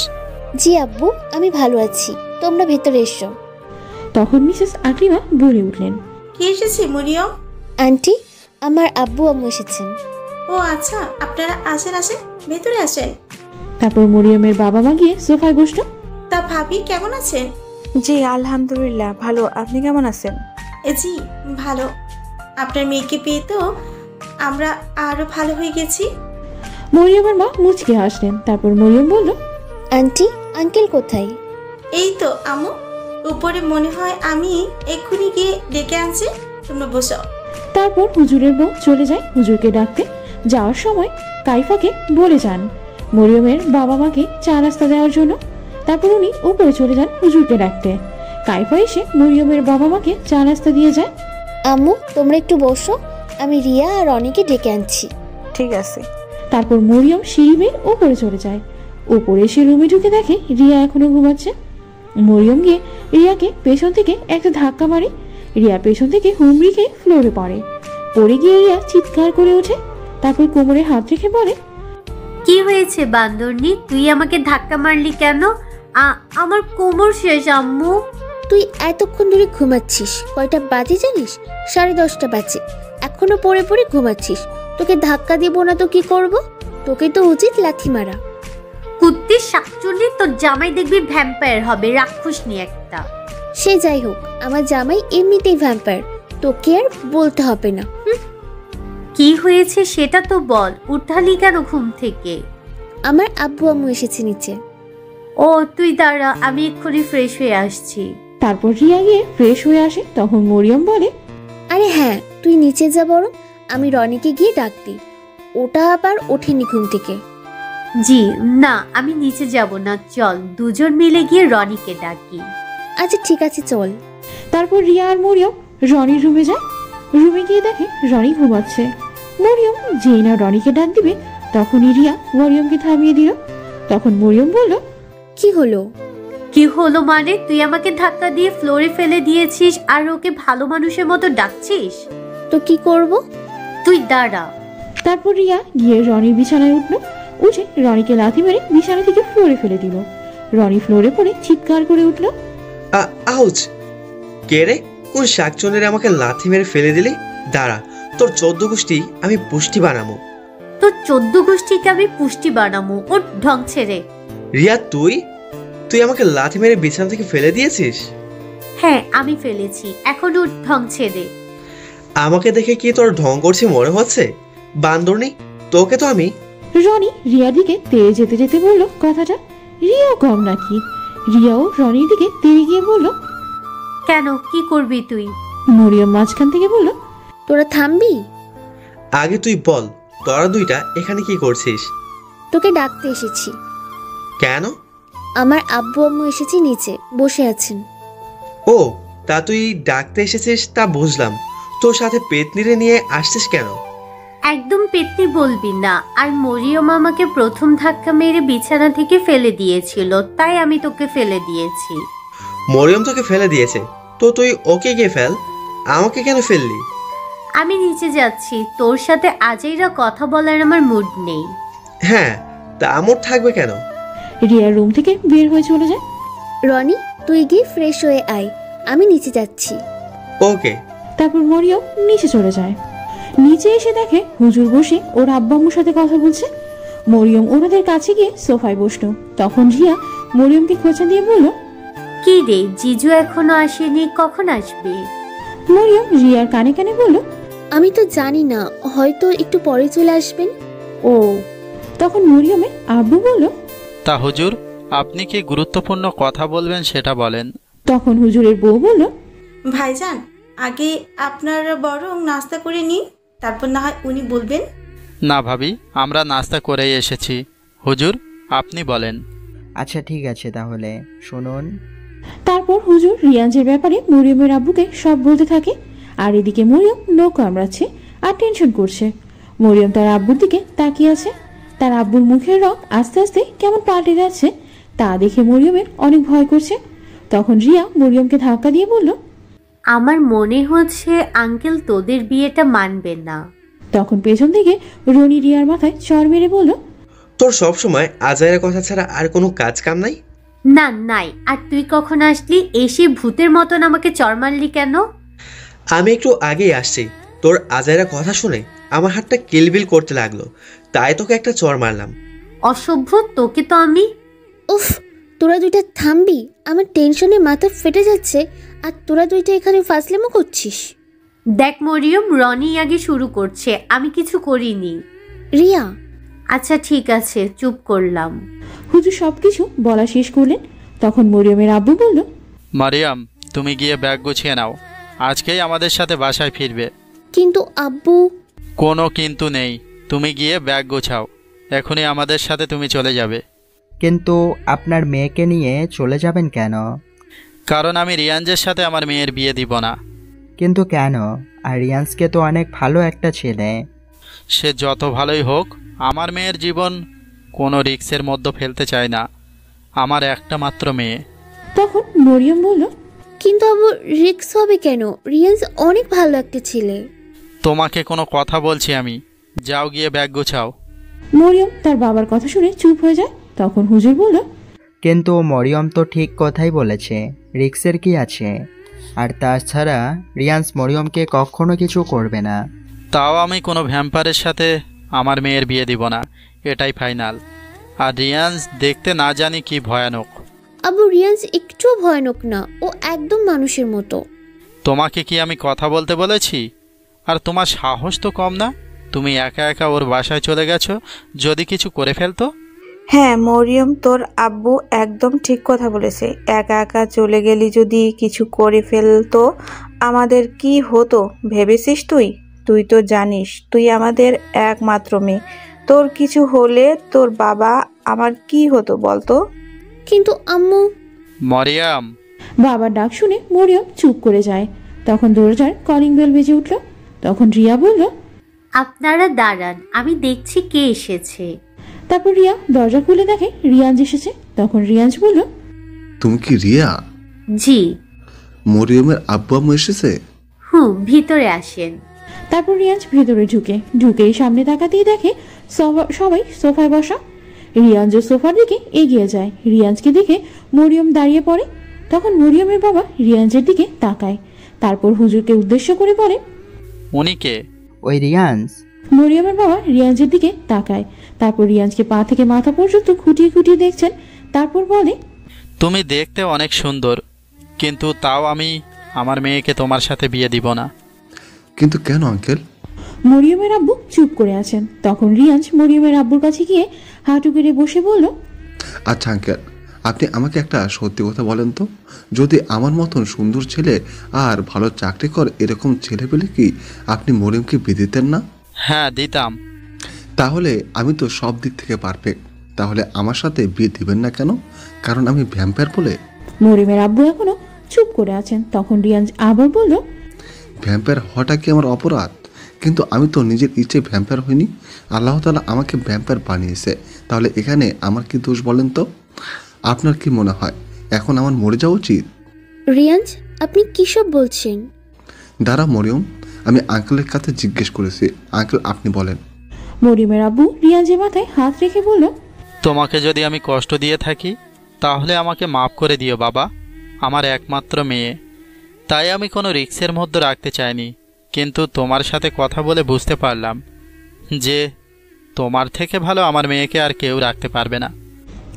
জি আব্বু, আমি ভালো আছি, তোমরা ভেতরে এসো। তখন মিসেস আকলিমা বলে উঠলেন, কে এসেছে মরিয়ম? আন্টি, আমার আব্বু আম্মু এসেছেন। ও আচ্ছা, আপনারা আসেন আসেন, ভেতরে আসেন। তারপর মরিয়মের বাবা মা গিয়ে সোফায় বসলো। তা ভাবি কেমন আছেন? জি আলহামদুলিল্লাহ ভালো, আপনি কেমন আছেন? জি ভালো। আপনার মেয়েকে পেয়ে তো আমরা আরো ভালো হয়ে গেছি। মরিয়মের মা মুচকে হাসলেন। তারপর মরিয়ম বলল, আন্টি আঙ্কেল কোথায়? এই তো আম্মু উপরে, মনে হয় আমি এক্ষুনি গিয়ে ডেকে আনছি, তোমরা বসো। তারপর হুজুরের বউ চলে যায় হুজুরকে ডাকতে। যাওয়ার সময় কাইফাকে বলে যান মরিয়মের বাবা মাকে চা নাস্তা দেওয়ার জন্য। তারপর উনি উপরে চলে যান হুজুরকে ডাকতে। কাইফা এসে মরিয়মের বাবা মাকে চা নাস্তা দিয়ে যায়। আম্মু তোমরা একটু বসো, আমি রিয়া আর রনিকে ডেকে আনছি। ঠিক আছে। তারপর মরিয়ম সিঁড়ি বেয়ে উপরে চলে যায়। উপরে এসে রুমে ঢুকে দেখে রিয়া এখনো ঘুমাচ্ছে। মরিয়ম গিয়ে রিয়াকে পেছন থেকে একটা ধাক্কা মারে। রিয়া পেছন থেকে হুমড়ি খেয়ে ফ্লোরে পড়ে। পড়ে গিয়ে রিয়া চিৎকার করে ওঠে। তারপর কোমরে হাত রেখে বলে, কি হয়েছে বান্দরনি, তুই আমাকে ধাক্কা মারলি কেন? আমার কোমর শেষ আম্মু। তুই এতক্ষণ ধরে ঘুমাচ্ছিস, কয়টা বাজে জানিস? 10:30 বাজে, এখনো পড়ে পড়ে ঘুমাচ্ছিস। তোকে ধাক্কা দিব না তো কি করব? তোকে তো উচিত লাথি মারা। কুত্তির শাকচুন্নি, তোর জামাই দেখবি ভ্যাম্পায়ার হবে, রাক্ষসনি একটা। সে যাই হোক, আমার জামাই এমনিতেই ভ্যাম্পায়ার, তোকে আর বলতে হবে না। কি হয়েছে সেটা তো বল, উঠালি কেন ঘুম থেকে? আমার আব্বু আম্মু এসেছে নিচে। ও তুই দাঁড়া, আমি এক্ষুনি ফ্রেশ হয়ে আসছি। তারপর রিয়া গিয়ে ফ্রেশ হয়ে আসে। তখন মরিয়ম বলে, আরে হ্যাঁ তুই নিচে যা বরং, আমি রনিকে গিয়ে ডাক দিই, ওটা আবার ওঠেনি ঘুম থেকে। জি না, আমি নিচে যাব না, চল দুজন মিলে গিয়ে রনিকে ডাকি। আচ্ছা ঠিক আছে চল। তারপর রিয়া আর মরিয়ম রনির রুমে যায়। রুমে গিয়ে দেখে রনি ঘুমাচ্ছে। মরিয়ম যেই না রনিকে ডাক দিবে তখনই রিয়া মরিয়মকে থামিয়ে দিল। তখন মরিয়ম বলল, কি হলো? কি হলো মানে? তুই আমাকে ধাক্কা দিয়ে ফ্লোরে ফেলে দিয়েছিস আর ওকে ভালো মানুষের মতো ডাকছিস। তো কি করব? তুই দাঁড়া। তারপর রিয়া গিয়ে রনির বিছানায় উঠল। উঠে রনিকে লাথি মেরে বিছানা থেকে ফ্লোরে ফেলে দিল। রনি ফ্লোরে পড়ে চিৎকার করে উঠল। আউচ! কে রে? কোন শাকচুন্নিরে আমাকে লাথি মেরে ফেলে দিলি? দাঁড়া, তোর 14 গোষ্ঠী আমি পুষ্টি বানাবো। তোর 14 গোষ্ঠীকে আমি পুষ্টি বানাবো। ওর ঢং ছেড়ে। রিয়া, তুই আমাকে লাথি মেরে বিছানা থেকে ফেলে দিয়েছিস? হ্যাঁ, আমি ফেলেছি। এখন ওর ঢং ছেড়ে। আমাকে দেখে কি তোর ঢং করছে মনে হচ্ছে? বান্দরনি, তোকে তো আমি। রনি রিয়ার দিকে তেড়ে যেতে যেতে বলল কথাটা। রিয়াও কম নাকি, রিয়াও রনির দিকে তেড়ে গিয়ে বলল, কেন, কি করবি তুই? মরিয়ম মাঝখান থেকে বলল, তোরা থামবি? আগে তুই বল, তোরা দুইটা এখানে কি করছিস? তোকে ডাকতে এসেছি। কেন? আমার আব্বু আম্মু এসেছে, নিচে বসে আছেন। ও, তা তুই ডাকতে এসেছিস তা বুঝলাম। তোর সাথে পেতনিরে নিয়ে আসছিস কেন? একদম পেতনি বলবি না। আর মরিয়ম আমাকে প্রথম ধাক্কা মেরে বিছানা থেকে ফেলে দিয়েছিল, তাই আমি তোকে ফেলে দিয়েছি। মরিয়ম তোকে ফেলে দিয়েছে তো তুই ওকে গিয়ে ফেল, আমাকে কেন ফেললি? আমি নিচে যাচ্ছি, তোর সাথে আজাইরা কথা বলার আমার মুড নেই। হ্যাঁ, তা আমার থাকবে কেন? রিয়ার রুম থেকে বের হয়ে চলে যায়। রনি, তুই গিয়ে ফ্রেশ হয়ে আয়, আমি নিচে যাচ্ছি। ওকে। তারপর মরিয়ম নিচে চলে যায়। নিচে এসে দেখে হুজুর বসে ওর আব্বা আম্মুর সাথে কথা বলছে। মরিয়ম ওনাদের কাছে গিয়ে সোফায় বসলো। তখন রিয়া মরিয়মকে খোঁচা দিয়ে বলল, কি রে, জিজু এখনো আসেনি, কখন আসবে? মরিয়ম রিয়ার কানে কানে বলল, আমি তো জানি না, হয়তো একটু পরে চলে আসবেন। ও। তখন মরিয়মের আব্বু বলল, তা হুজুর, আপনি কি গুরুত্বপূর্ণ কথা বলবেন সেটা বলেন। তখন হুজুরের বউ বলল, ভাইজান, আগে আপনারা বরং নাস্তা করে নিন, তারপর না হয় উনি বলবেন। না ভাবি, আমরা নাস্তা করেই এসেছি। হুজুর, আপনি বলেন। আচ্ছা ঠিক আছে, তাহলে শুনুন। তারপর হুজুর রিয়াজের ব্যাপারে মরিয়মের আব্বুকে সব বলতে থাকে। আর এদিকে মরিয়ম নখ কামড়াচ্ছে আর টেনশন করছে। মরিয়ম তার আব্বুর দিকে তাকিয়ে আছে। তার আব্বুর মুখের রং আস্তে আস্তে কেমন পাল্টে যাচ্ছে তা দেখে মরিয়মের অনেক ভয় করছে। তখন রিয়া মরিয়মকে ধাক্কা দিয়ে বলল, আমার মনে হচ্ছে আঙ্কেল তোদের বিয়েটা মানবে না। তখন পেছন থেকে রনি রিয়ার মাথায় চড় মেরে বলল, তোর সব সময় আজাইরা কথা ছাড়া আর কোনো কাজ কাম নাই? না, নাই। আর তুই কখন আসলি? এসে ভূতের মতন আমাকে চড় মারলি কেন? আমি একটু আগেই আসছি, তোর আজাইরা কথা শুনে আমার হাতটা কিলবিল করতে লাগলো, তাই তোকে একটা চড় মারলাম। অসভ্য, তোকে তো আমি। উফ, তোরা দুইটা থামবি? আমার টেনশনে মাথা ফেটে যাচ্ছে, আর তোরা দুইটা এখানে ফাজলামো করছিস। দেখ মরিয়ম, রনি আগে শুরু করছে, আমি কিছু করিনি। রিয়া। আচ্ছা ঠিক আছে, চুপ করলাম। হুজুর সবকিছু বলা শেষ করলেন। তখন মরিয়মের আব্বু বলল, মারিয়াম, তুমি গিয়ে ব্যাগ গুছিয়ে নাও, আজকেই আমাদের সাথে বাসায় ফিরবে। কিন্তু আব্বু। কোনো কিন্তু নেই, তুমি গিয়ে ব্যাগ গোছাও, এখনই আমাদের সাথে তুমি চলে যাবে। কিন্তু আপনার মেয়েকে নিয়ে চলে যাবেন কেন? কারণ আমি রিয়াঞ্জের সাথে আমার মেয়ের বিয়ে দিব না। কিন্তু কেন? আর রিয়ান্সকে তো অনেক ভালো একটা ছেলে। সে যত ভালোই হোক, আমার মেয়ের জীবন কোনো রিস্কের মধ্যে ফেলতে চায় না। আমার একটা মাত্র মেয়ে। তখন মরিয়ম বলল, কিন্তু আবার রিস্ক হবে কেন? রিয়ান্স অনেক ভালো একটা ছেলে। তোমাকে কোনো কথা বলছি আমি, যাও গিয়ে ব্যাগ গোছাও। মরিয়ম তার বাবার কথা শুনে চুপ হয়ে যায়। তখন হুজুর বলল, কিন্তু মরিয়ম তো ঠিক কথাই বলেছে, রিক্সের কি আছে? আর তাছাড়া রিয়ান্স মরিয়মকে কখনো কিছু করবে না। তাও আমি কোনো ভ্যাম্পারের সাথে আমার মেয়ের বিয়ে দিব না, এটাই ফাইনাল। আর রিয়ান্স দেখতে না জানি কি ভয়ানক। আবু, রিয়ান্স একটু ভয়ানক না, ও একদম মানুষের মতো। তোমাকে কি আমি কথা বলতে বলেছি? আর তোমার সাহস তো কম না, তুমি একা একা ওর বাসায় চলে গেছো, যদি কিছু করে ফেলতো। হ্যাঁ মরিয়ম, তোর আব্বু একদম ঠিক কথা বলেছে। একা একা চলে গেলি যদি কিছু করে ফেলতো, আমাদের কি হতো ভেবেছিস তুই? তুই তো জানিস তুই আমাদের একমাত্র মেয়ে, তোর কিছু হলে তোর বাবা আমার কি হতো বলতো? কিন্তু আম্মু। মরিয়ম। বাবার ডাক শুনে মরিয়ম চুপ করে যায়। তখন দরজার কলিং বেল বেজে উঠল। তখন রিয়া বলল, আপনারা দাঁড়ান, আমি দেখছি কে এসেছে। তারপর রিয়া দরজা খুলে দেখে রিয়াঞ্জ এসেছে। তখন রিয়াঞ্জ বলল, তুমি কি রিয়া? জি। মরিয়মের আব্বু আম্মু এসেছে? ভিতরে আসেন। তারপর রিয়াঞ্জ ভেতরে ঢুকেই সামনে তাকাতেই দেখে সবাই সোফায় বসা। রিয়াঞ্জ সোফার দিকে এগিয়ে যায়। রিয়াঞ্জকে দেখে মরিয়ম দাঁড়িয়ে পড়ে। তখন মরিয়মের বাবা রিয়াঞ্জের দিকে তাকায়, তারপর হুজুরকে উদ্দেশ্য করে বলে, উনি কে? ওই রিয়াঞ্জ। মরিয়মের বাবা রিয়াঞ্জের দিকে তাকায়, তারপর রিয়াঞ্জকে পা থেকে মাথা পর্যন্ত খুঁটিয়ে খুঁটিয়ে দেখছেন। তারপর বলে, তুমি দেখতে অনেক সুন্দর, কিন্তু তাও আমি আমার মেয়েকে তোমার সাথে বিয়ে দিব না। কিন্তু কেন আঙ্কেল? মরিয়মের আব্বু চুপ করে আছেন। তখন রিয়াঞ্জ মরিয়মের আব্বুর কাছে গিয়ে হাঁটু গেড়ে বসে বলল, আচ্ছা আঙ্কেল, আপনি আমাকে একটা সত্যি কথা বলেন তো, যদি আমার মতন সুন্দর ছেলে আর ভালো চাকরি করে এরকম ছেলে পেলে কি আপনি মরিয়মকে বিয়ে দিতেন না? হ্যাঁ দিতাম। তাহলে আমি তো সব দিক থেকে পারফেক্ট, তাহলে আমার সাথে বিয়ে দিবেন না কেন? কারণ আমি ভ্যাম্পায়ার বলে? মরিয়মের আব্বু এখনো চুপ করে আছেন। তখন রিয়াঞ্জ আবার বলল, ভ্যাম্পায়ার হওয়াটা কি আমার অপরাধ? কিন্তু আমি তো নিজের ইচ্ছে ভ্যাম্পায়ার হইনি, আল্লাহ তাআলা আমাকে ভ্যাম্পায়ার বানিয়েছে। তাহলে এখানে আমার কি দোষ বলেন তো? আপনার কি মনে হয় এখন আমার মরে যাওয়া উচিত? রিয়াঞ্জ, আপনি কি সব বলছেন? দাঁড়া মরিয়ম, আমি আঙ্কেলের কাছে জিজ্ঞেস করেছি। আঙ্কেল আপনি বলেন। মরিয়মের আব্বু রিয়াঞ্জের মাথায় হাত রেখে বলল, তোমাকে যদি আমি কষ্ট দিয়ে থাকি তাহলে আমাকে মাফ করে দিও বাবা। আমার একমাত্র মেয়ে, তাই আমি কোনো রিস্কের মধ্যে রাখতে চাইনি। কিন্তু তোমার সাথে কথা বলে বুঝতে পারলাম যে তোমার থেকে ভালো আমার মেয়েকে আর কেউ রাখতে পারবে না।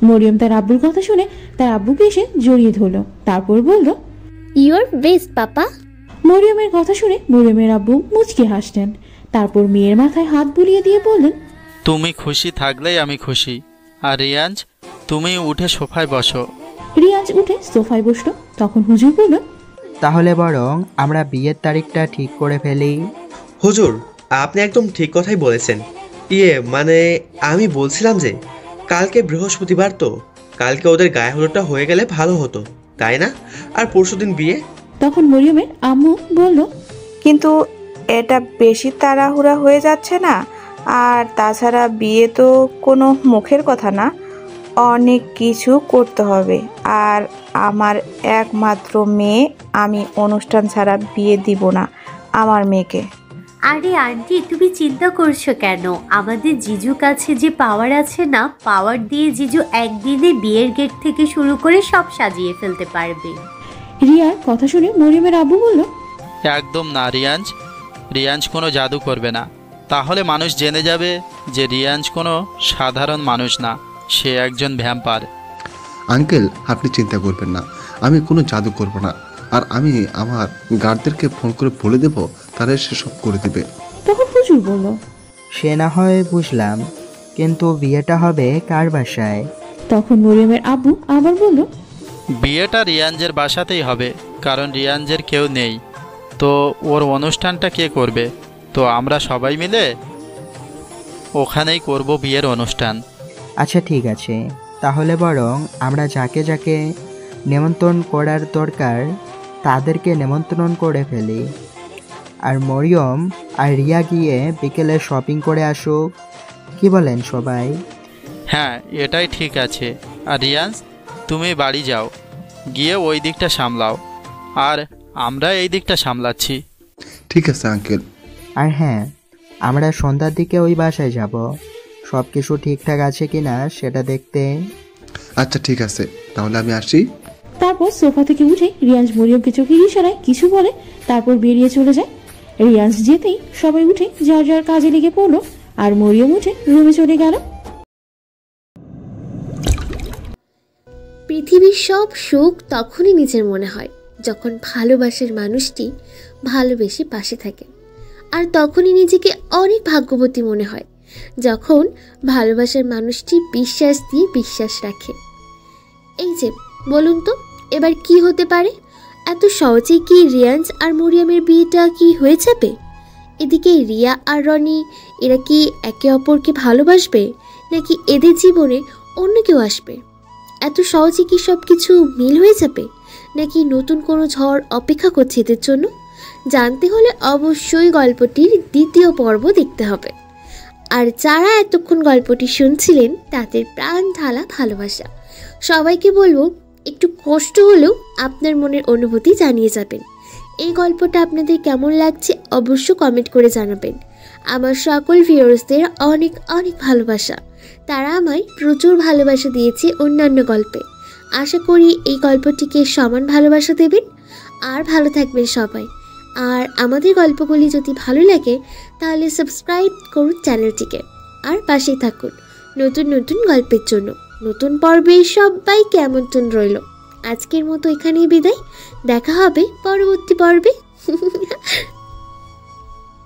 মরিয়ম তার আব্বুর কথা শুনে তার আব্বুকে এসে জড়িয়ে ধরল। তারপর বলল, ইউর বেস্ট পাপা। মরিয়মের কথা শুনে মরিয়মের আব্বু মুচকি হাসলেন। তারপর মেয়ের মাথায় হাত বুলিয়ে দিয়ে বললেন, তুমি খুশি থাকলেই আমি খুশি। আর রিয়াঞ্জ, তুমি উঠে সোফায় বসো। রিয়াঞ্জ উঠে সোফায় বসলো। তখন হুজুর বলল, তাহলে বরং আমরা বিয়ের তারিখটা ঠিক করে ফেলি। হুজুর, আপনি একদম ঠিক কথাই বলেছেন। মানে আমি বলছিলাম যে কালকে বৃহস্পতিবার, তো কালকে ওদের গায়ে হলুদটা হয়ে গেলে ভালো হতো, তাই না? আর পরশুদিন বিয়ে। তখন মরিয়মের আম্মু বলল, কিন্তু এটা বেশি তাড়াহুড়া হয়ে যাচ্ছে না? আর তাছাড়া বিয়ে তো কোনো মুখের কথা না, অনেক কিছু করতে হবে। আর আমার একমাত্র মেয়ে, আমি অনুষ্ঠান ছাড়া বিয়ে দিব না আমার মেয়েকে। আরে আন্টি, তুমি চিন্তা করছো কেন? আমাদের জিজু কাছে যে পাওয়ার আছে না, পাওয়ার দিয়ে জিজু একদিনে বিয়ের গেট থেকে শুরু করে সব সাজিয়ে ফেলতে পারবে। রিয়ার কথা শুনে মরিয়মের আব্বু বলল, একদম না রিয়াঞ্জ, রিয়াঞ্জ কোনো জাদু করবে না। তাহলে মানুষ জেনে যাবে যে রিয়াঞ্জ কোনো সাধারণ মানুষ না, সে একজন ভ্যাম্পায়ার। আঙ্কেল আপনি চিন্তা করবেন না, আমি কোনো জাদু করব না। আর আমি আমার গার্ডদেরকে ফোন করে বলে দেব, তারা সেসব করে দেবে। তখন হুজুর বলল, সে না হয় বুঝলাম, কিন্তু বিয়েটা হবে কার বাসায়? তখন মরিয়মের আব্বু আবার বলল, বিয়েটা রিয়াঞ্জের বাসাতেই হবে, কারণ রিয়াঞ্জের কেউ নেই, তো ওর অনুষ্ঠানটা কে করবে? তো আমরা সবাই মিলে ওখানেই করব বিয়ের অনুষ্ঠান। আচ্ছা ঠিক আছে, তাহলে বরং আমরা যাকে যাকে নেমন্ত্রণ করার দরকার তাদেরকে নেমন্ত্রণ করে ফেলি। আর মরিয়ম আর রিয়া গিয়ে বিকেলে শপিং করে আসুক, কি বলেন সবাই? হ্যাঁ, এটাই ঠিক আছে। আর রিয়াঞ্জ, তুমি বাড়ি যাও, গিয়ে ওই দিকটা সামলাও, আর আমরা এই দিকটা সামলাচ্ছি। ঠিক আছে আঙ্কেল। আর হ্যাঁ, আমরা সন্ধ্যার দিকে ওই বাসায় যাব, সব কিছু ঠিকঠাক আছে কিনা সেটা দেখতে। আচ্ছা ঠিক আছে, তাহলে আমি আসি। তারপর সোফা থেকে উঠে রিয়াঞ্জ মরিয়মকে চোখের ইশারায় কিছু বলে, তারপর বেরিয়ে চলে যায়। রিয়াঞ্জ যেতেই সবাই উঠে যার যার কাজে লেগে পড়লো, আর মরিয়ম উঠে রুমে চলে গেল। পৃথিবীর সব সুখ তখনই নিজের মনে হয় যখন ভালোবাসার মানুষটি ভালোবেসে পাশে থাকে, আর তখনই নিজেকে অনেক ভাগ্যবতী মনে হয় যখন ভালোবাসার মানুষটি বিশ্বাস দিয়ে বিশ্বাস রাখে। এই যে বলুন তো, এবার কি হতে পারে? এত সহজেই কি রিয়াঞ্জ আর মরিয়মের বিয়েটা কি হয়ে যাবে? এদিকে রিয়া আর রনি, এরা কি একে অপরকে ভালোবাসবে, নাকি এদের জীবনে অন্য কেউ আসবে? এত সহজে কি সব কিছু মিল হয়ে যাবে, নাকি নতুন কোনো ঝড় অপেক্ষা করছে এদের জন্য? জানতে হলে অবশ্যই গল্পটির দ্বিতীয় পর্ব দেখতে হবে। আর যারা এতক্ষণ গল্পটি শুনছিলেন তাদের প্রাণ ঢালা ভালোবাসা। সবাইকে বলবো, একটু কষ্ট হলেও আপনার মনের অনুভূতি জানিয়ে যাবেন। এই গল্পটা আপনাদের কেমন লাগছে অবশ্য কমেন্ট করে জানাবেন। আমার সকল ভিউয়ার্সদের অনেক অনেক ভালোবাসা। তারা আমায় প্রচুর ভালোবাসা দিয়েছে অন্যান্য গল্পে। আশা করি এই গল্পটিকে সমান ভালোবাসা দেবেন আর ভালো থাকবেন সবাই। আর আমাদের গল্পগুলি যদি ভালো লাগে তাহলে সাবস্ক্রাইব করুন চ্যানেলটিকে আর পাশেই থাকুন নতুন নতুন গল্পের জন্য। নতুন পর্বে সবাইকে আমন্ত্রণ রইল। আজকের মতো এখানেই বিদায়, দেখা হবে পরবর্তী পর্বে।